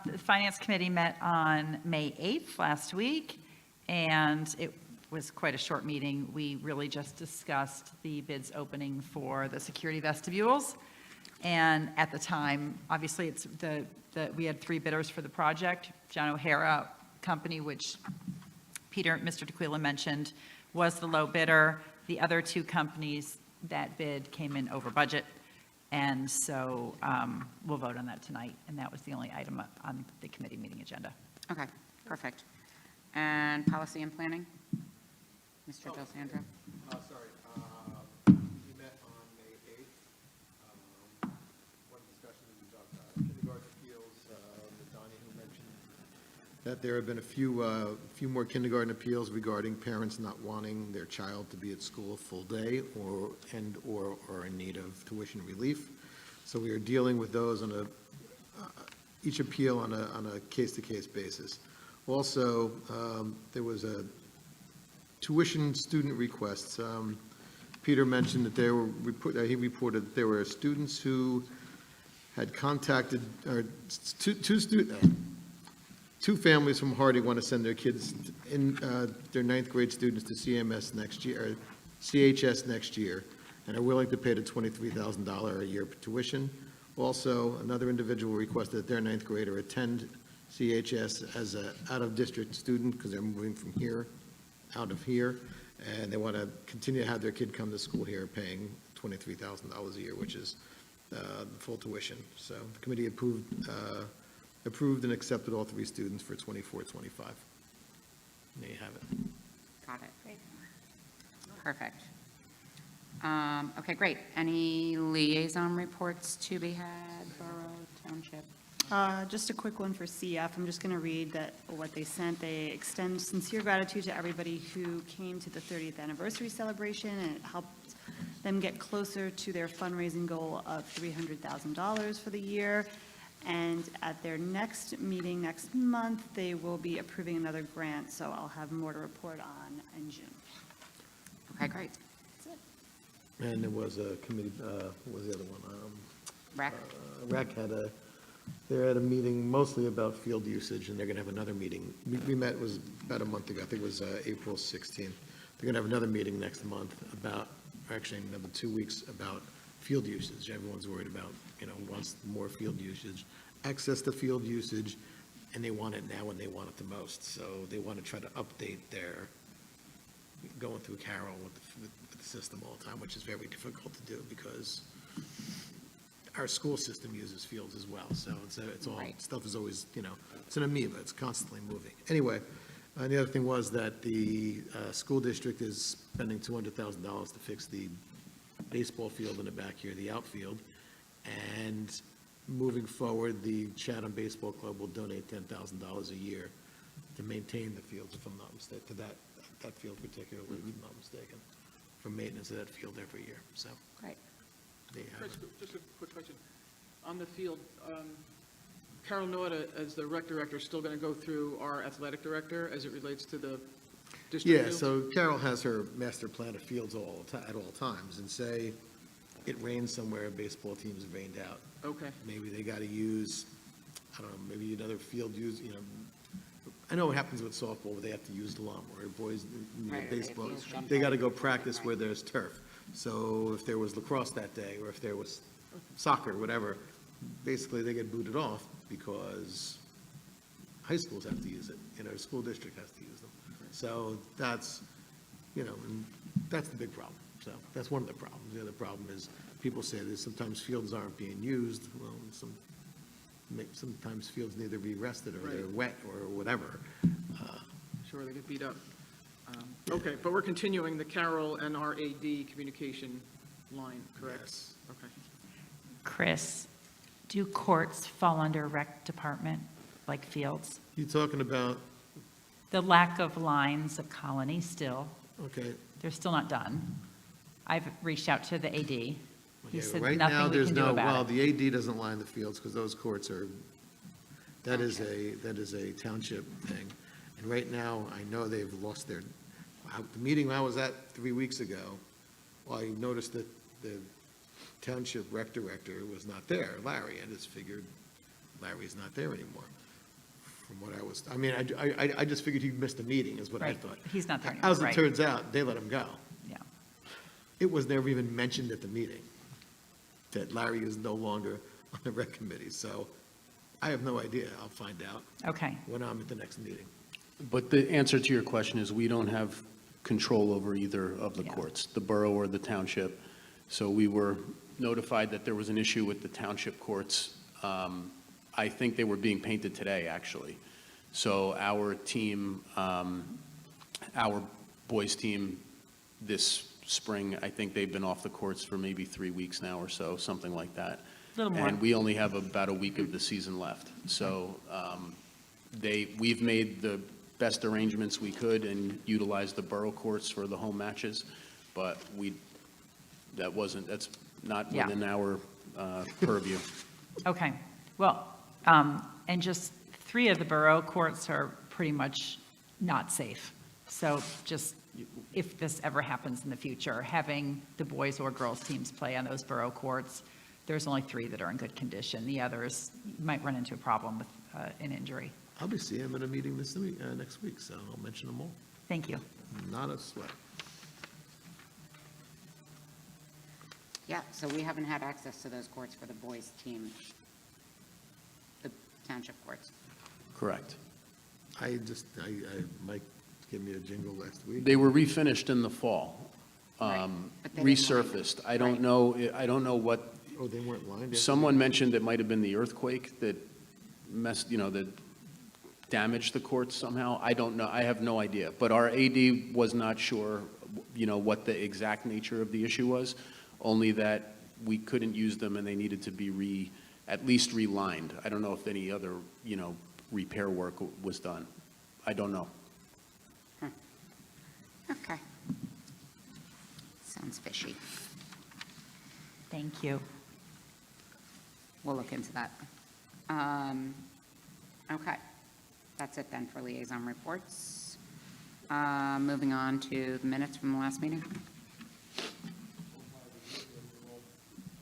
The Finance Committee met on May 8th last week, and it was quite a short meeting. We really just discussed the bids opening for the security vestibules. And at the time, obviously, it's we had 3 bidders for the project. John O'Hara Company, which Mr. DeQuila mentioned, was the low bidder. The other 2 companies that bid came in over budget. And so we'll vote on that tonight, and that was the only item on the committee meeting agenda. Okay, perfect. And policy and planning? Mr. Del Sandro? Sorry, we met on May 8th. One discussion about kindergarten appeals. Donnie, who mentioned that there have been a few more kindergarten appeals regarding parents not wanting their child to be at school a full day or in need of tuition relief. So we are dealing with those on each appeal on a case-to-case basis. Also, there was a tuition student requests. Peter mentioned that he reported that there were students who had contacted, or two families from Hardy want to send their kids, their 9th grade students to CMS next year, or CHS next year, and are willing to pay the $23,000 a year tuition. Also, another individual requested that their 9th grader attend CHS as an out-of-district student because they're moving from here, out of here, and they want to continue to have their kid come to school here paying $23,000 a year, which is the full tuition. So the committee approved and accepted all 3 students for 24-25. There you have it. Got it. Great. Perfect. Okay, great. Any liaison reports to be had, Borough, Township? Just a quick one for CF. I'm just going to read what they sent. They extend sincere gratitude to everybody who came to the 30th anniversary celebration, and it helped them get closer to their fundraising goal of $300,000 for the year. And at their next meeting next month, they will be approving another grant, so I'll have more to report on in June. Okay, great. And there was a committee, what was the other one? Rec? Rec they're at a meeting mostly about field usage, and they're going to have another meeting. We met, it was about a month ago, I think it was April 16th. They're going to have another meeting next month about, actually another 2 weeks, about field usage. Everyone's worried about, wants more field usage, access to field usage, and they want it now and they want it the most. So they want to try to update their, going through Carroll with the system all the time, which is very difficult to do because our school system uses fields as well. So it's all, Right. stuff is always, it's an amoeba, it's constantly moving. Anyway, the other thing was that the school district is spending $200,000 to fix the baseball field in the back here, the outfield. And moving forward, the Chatham Baseball Club will donate $10,000 a year to maintain the fields, if I'm not mistaken, to that field particularly, if I'm not mistaken, for maintenance of that field every year. So Great. they have Chris, just a quick question. On the field, Carol Norta, as the rec director, is still going to go through our athletic director as it relates to the district Yeah, fields? so Carol has her master plan of fields at all times, and say it rains somewhere, a baseball team's rained out. Okay. Maybe they got to use, I don't know, maybe another field I know what happens with softball, where they have to use the lawn, where boys, Right, or they have to baseball, use jump they got to ball. go practice where there's turf. So if there was lacrosse that day, or if there was soccer, whatever, basically they get booted off because high schools have to use it, school district has to use them. So that's, and that's the big problem. So that's one of the problems. The other problem is people say that sometimes fields aren't being used. Well, sometimes fields need to be rested or they're Right. wet or whatever. Sure, they get beat up. Okay, but we're continuing the Carol and our AD communication line, correct? Yes. Okay. Chris, do courts fall under rec department, like fields? You talking about, The lack of lines of Colony still, okay, they're still not done. I've reached out to the AD. He okay, said right now, nothing we there's can do no, about well, it. the AD doesn't line the fields because those courts are, that is a township thing. And right now, I know they've lost their, the meeting I was at 3 weeks ago, well, I noticed that the township rec director was not there, Larry. I just figured Larry's not there anymore. From what I was, I mean, I just figured he missed a meeting, is what I Right. thought. He's not there anymore, As it right. turns out, they let him go. Yeah. It was never even mentioned at the meeting that Larry is no longer on the rec committee, so I have no idea. I'll find out Okay, when I'm at the next meeting. But the answer to your question is we don't have control over either of the Yeah. courts, the borough or the township. So we were notified that there was an issue with the township courts. I think they were being painted today, actually. So our team, our boys' team this spring, I think they've been off the courts for maybe 3 weeks now or so, something like that. Little more. And we only have about a week of the season left. So we've made the best arrangements we could and utilized the borough courts for the home matches, but that's not Yeah. within our purview. okay. Well, and just 3 of the borough courts are pretty much not safe. So just, if this ever happens in the future, having the boys or girls teams play on those borough courts, there's only 3 that are in good condition. The others might run into a problem with an injury. I'll be seeing him at a meeting this week, next week, so I'll mention them all. Thank you. Not a sweat. Yeah, so we haven't had access to those courts for the boys' team, the township courts. Correct. Mike gave me a jingle last week. They were refinished in the fall, Right, but they didn't line them. resurfaced. I Right. don't know what, Oh, they weren't lined? someone mentioned it might have been the earthquake that that damaged the courts somehow. I don't know. I have no idea. But our AD was not sure, what the exact nature of the issue was, only that we couldn't use them and they needed to be at least relined. I don't know if any other, repair work was done. I don't know. Okay. Sounds fishy. Thank you. We'll look into that. Okay, that's it then for liaison reports. Moving on to the minutes from the last meeting.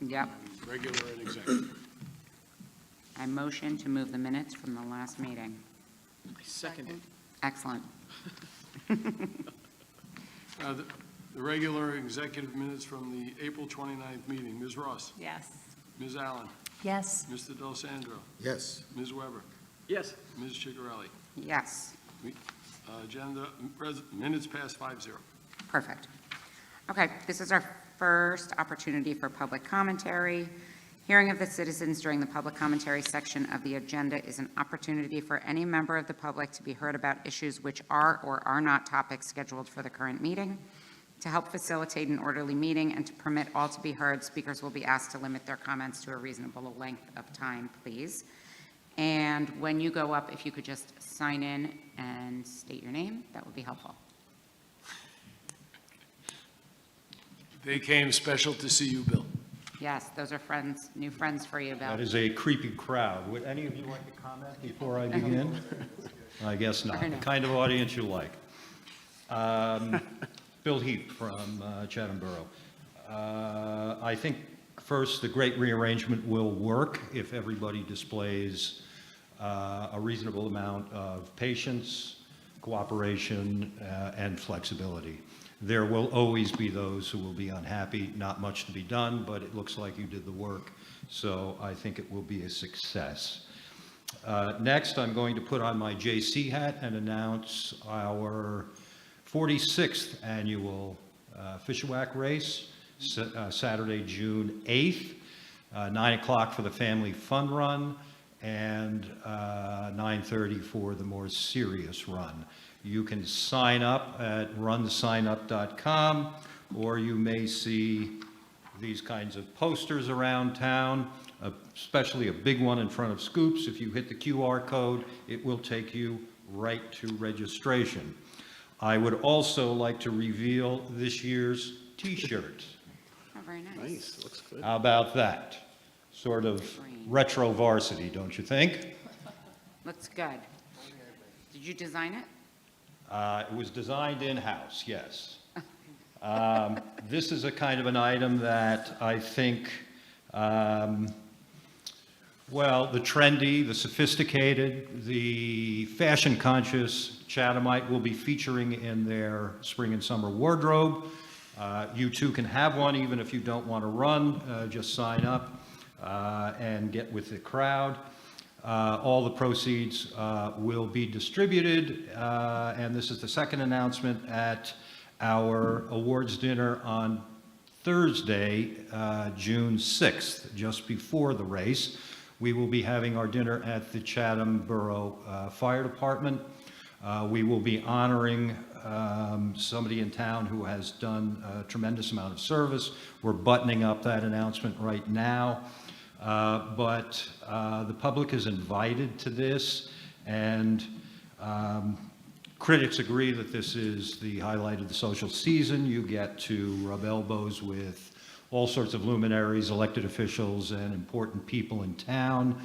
Yep, Regular and executive. I motion to move the minutes from the last meeting. I second it. Excellent. The regular executive minutes from the April 29th meeting. Ms. Ross? Yes. Ms. Allen? Yes. Mr. Del Sandro? Yes. Ms. Weber? Yes. Ms. Chicarelli? Yes, Minutes passed 5-0. perfect. Okay, this is our first opportunity for public commentary. Hearing of the citizens during the public commentary section of the agenda is an opportunity for any member of the public to be heard about issues which are or are not topics scheduled for the current meeting. To help facilitate an orderly meeting and to permit all to be heard, speakers will be asked to limit their comments to a reasonable length of time, please. And when you go up, if you could just sign in and state your name, that would be helpful. They came special to see you, Bill. Yes, those are friends, new friends for you, Bill. That is a creepy crowd. Would any of you like to comment before I begin? I guess not. The kind of audience you like. Bill Heap from Chatham Borough. I think, first, the great rearrangement will work if everybody displays a reasonable amount of patience, cooperation, and flexibility. There will always be those who will be unhappy, not much to be done, but it looks like you did the work, so I think it will be a success. Next, I'm going to put on my JC hat and announce our 46th annual Fish-A-Whack race, Saturday, June 8th, 9 o'clock for the family fun run, and 9:30 for the more serious run. You can sign up at runsignup.com, or you may see these kinds of posters around town, especially a big one in front of Scoops. If you hit the QR code, it will take you right to registration. I would also like to reveal this year's T-shirt. Oh, very nice. Nice, looks good. How about that? Sort of retro varsity, don't you think? Looks good. Did you design it? It was designed in-house, yes. This is a kind of an item that I think, well, the trendy, the sophisticated, the fashion-conscious Chathamite will be featuring in their spring and summer wardrobe. You too can have one, even if you don't want to run. Just sign up and get with the crowd. All the proceeds will be distributed, and this is the second announcement at our awards dinner on Thursday, June 6th, just before the race. We will be having our dinner at the Chatham Borough Fire Department. We will be honoring somebody in town who has done a tremendous amount of service. We're buttoning up that announcement right now. But the public is invited to this, and critics agree that this is the highlight of the social season. You get to rub elbows with all sorts of luminaries, elected officials, and important people in town.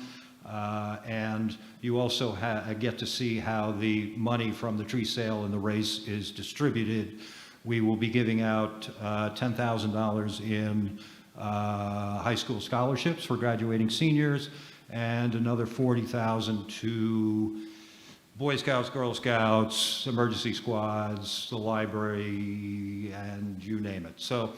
And you also get to see how the money from the tree sale and the race is distributed. We will be giving out $10,000 in high school scholarships for graduating seniors, and another $40,000 to Boy Scouts, Girl Scouts, emergency squads, the library, and you name it. So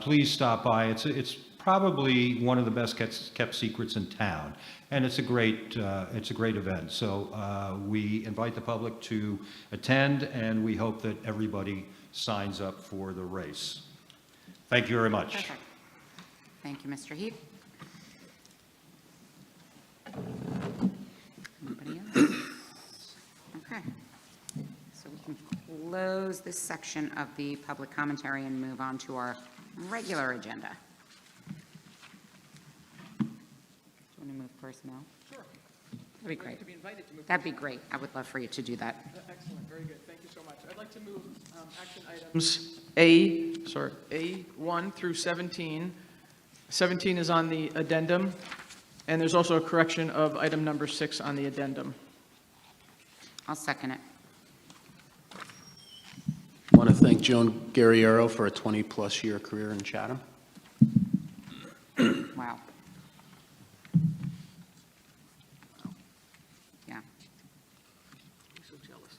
please stop by. It's probably one of the best kept secrets in town, and it's a great event. So we invite the public to attend, and we hope that everybody signs up for the race. Thank you very much. Perfect. Thank you, Mr. Heap. Anybody else? Okay. So we can close this section of the public commentary and move on to our regular agenda. Do you want to move personnel? Sure. That'd be great. To be invited to move. That'd be great. I would love for you to do that. Excellent, very good, thank you so much. I'd like to move action items A1 through 17. 17 is on the addendum, and there's also a correction of item number 6 on the addendum. I'll second it. I want to thank Joan Guerriero for a 20-plus year career in Chatham. Wow. Yeah. I'm so jealous.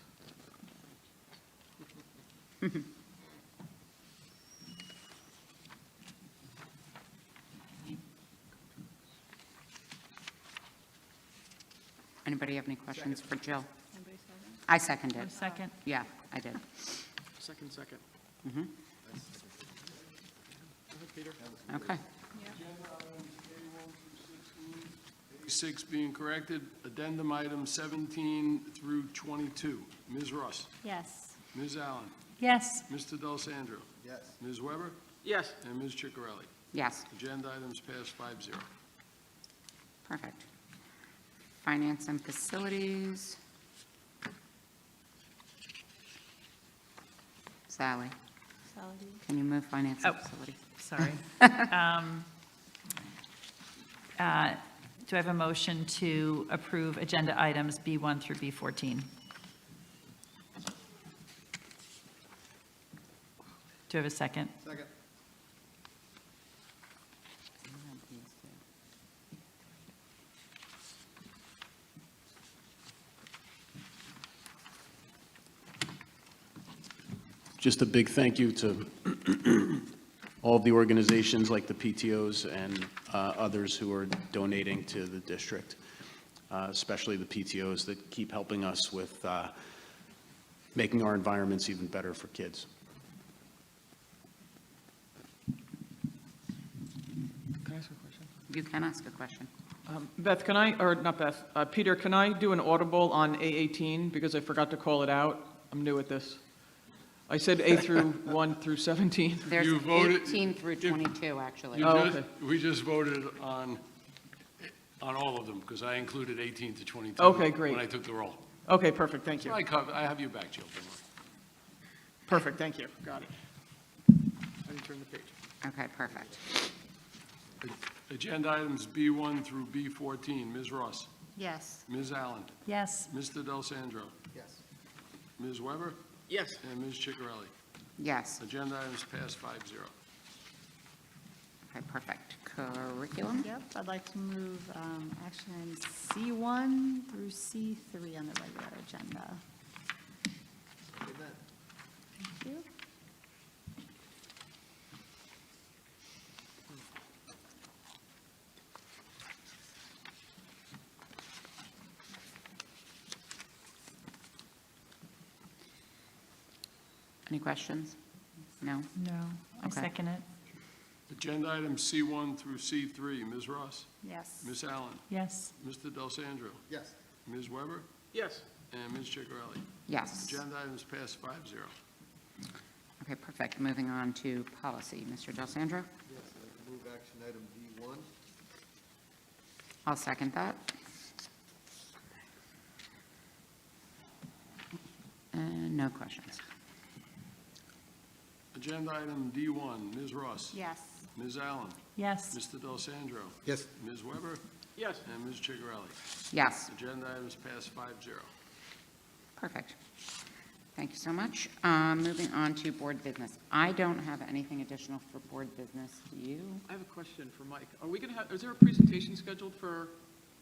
Anybody have any questions for Jill? I seconded. Second. Yeah, I did. Second. Mhm. Go ahead, Peter. Okay. A6 being corrected, addendum items 17 through 22. Ms. Ross, Yes. Ms. Allen, Yes. Mr. Del Sandro, Yes. Ms. Weber, Yes. and Ms. Ciccarelli. Yes, Agenda items pass 5-0. perfect. Finance and facilities. Sally, can you move finance and Oh. facilities? Sorry. Do I have a motion to approve agenda items B1 through B14? Do I have a second? Second. Just a big thank you to all of the organizations like the PTOs and others who are donating to the district, especially the PTOs that keep helping us with making our environments even better for kids. Can I ask a question? You can ask a question. Beth, can I, or not Beth, Peter, can I do an audible on A18 because I forgot to call it out? I'm new at this. I said A through 1 through 17. There's You voted- 18 through 22, actually. You Oh, just- okay. We just voted on all of them, because I included 18 to 22. Okay, great. When I took the roll. Okay, perfect, thank you. I have you back, Jill. Don't worry. Perfect, thank you, got it. I didn't turn the page. Okay, perfect. Agenda items B1 through B14, Ms. Ross, Yes. Ms. Allen, Yes. Mr. Del Sandro, Yes. Ms. Weber, Yes. and Ms. Ciccarelli. Yes, Agenda items pass 5-0. okay, perfect. Curriculum? Yep, I'd like to move action C1 through C3 on the regular agenda. Second that. Thank you. Any questions? No? No, I Okay. second it. Agenda items C1 through C3, Ms. Ross, Yes. Ms. Allen, Yes. Mr. Del Sandro, Yes. Ms. Weber, Yes. and Ms. Ciccarelli. Yes. Agenda items pass 5-0. Okay, perfect. Moving on to policy. Mr. Del Sandro? Yes, I'd like to move action item D1. I'll second that. And no questions. Agenda item D1, Ms. Ross, Yes. Ms. Allen, Yes. Mr. Del Sandro, Yes. Ms. Weber, Yes. and Ms. Ciccarelli. Yes, Agenda items pass 5-0. perfect. Thank you so much. Moving on to board business. I don't have anything additional for board business. Do you? I have a question for Mike. Are we going to have, is there a presentation scheduled for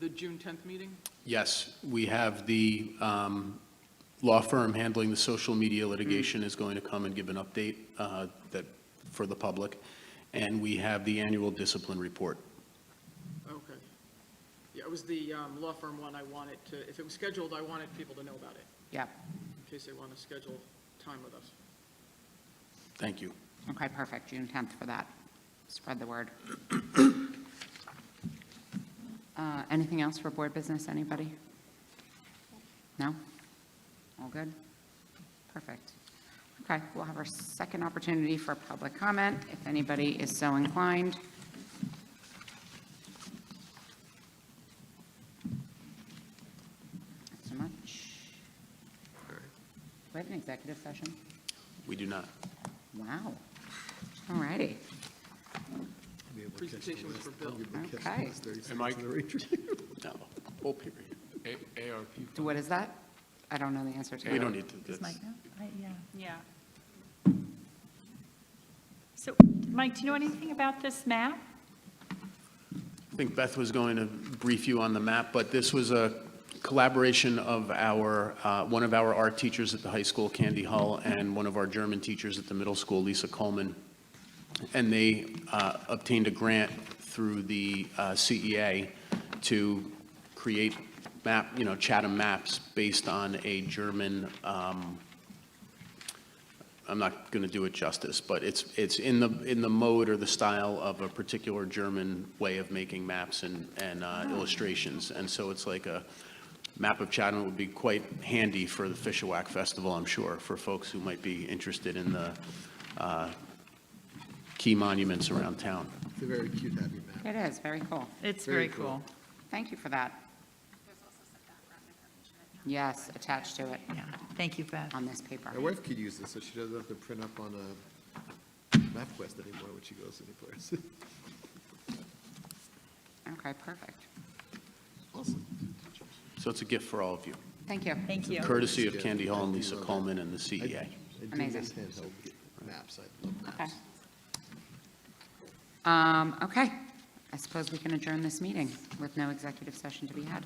the June 10th meeting? Yes, we have the law firm handling the social media litigation is going to come and give an update that, for the public, and we have the annual discipline report. Okay. Yeah, it was the law firm one I wanted to, if it was scheduled, I wanted people to know about it, Yep. in case they want to schedule time with us. Thank you. Okay, perfect. June 10th for that. Spread the word. Anything else for board business, anybody? No? All good? Perfect. Okay, we'll have our second opportunity for public comment, if anybody is so inclined. Not so much. Do we have an executive session? We do not. Wow. All righty. Be able to catch the Presentation was last- for Bill. I'll be able to catch the Okay. last 30 Am I- seconds of the rate review. No, whole period. ARP. What is that? I don't know the answer to We that. don't need to. Does that's- Mike know? Yeah. Yeah. So, Mike, do you know anything about this map? I think Beth was going to brief you on the map, but this was a collaboration of our, one of our art teachers at the high school, Candy Hull, and one of our German teachers at the middle school, Lisa Coleman. And they obtained a grant through the CEA to create Chatham maps based on a German, I'm not going to do it justice, but it's in the mode or the style of a particular German way of making maps and illustrations. And so it's like a map of Chatham. Would be quite handy for the Fishawak Festival, I'm sure, for folks who might be interested in the key monuments around town. It's a very cute, happy map. It is, very cool. It's Very very cool. cool. Thank you for that. Yes, attached to it Yeah, thank you, Beth. on this paper. My wife could use this, so she doesn't have to print up on a MapQuest anymore when she goes anyplace. Okay, perfect. Awesome. So it's a gift for all of you, Thank you. Thank you. courtesy of Yeah, Candy Hall and I do Lisa love it. Coleman and the E I CEA. do Amazing. miss handheld maps. I love Okay. maps. Okay, I suppose we can adjourn this meeting with no executive session to be had.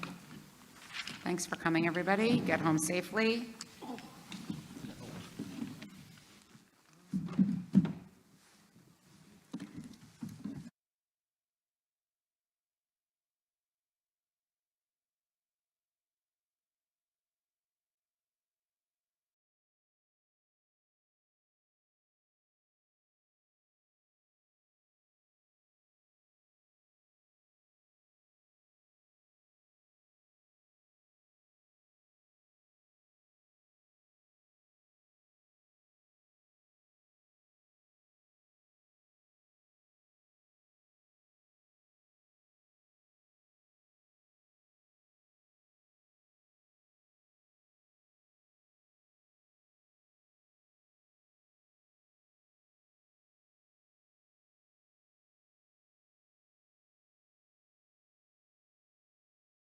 Thanks for coming, everybody. Get home safely.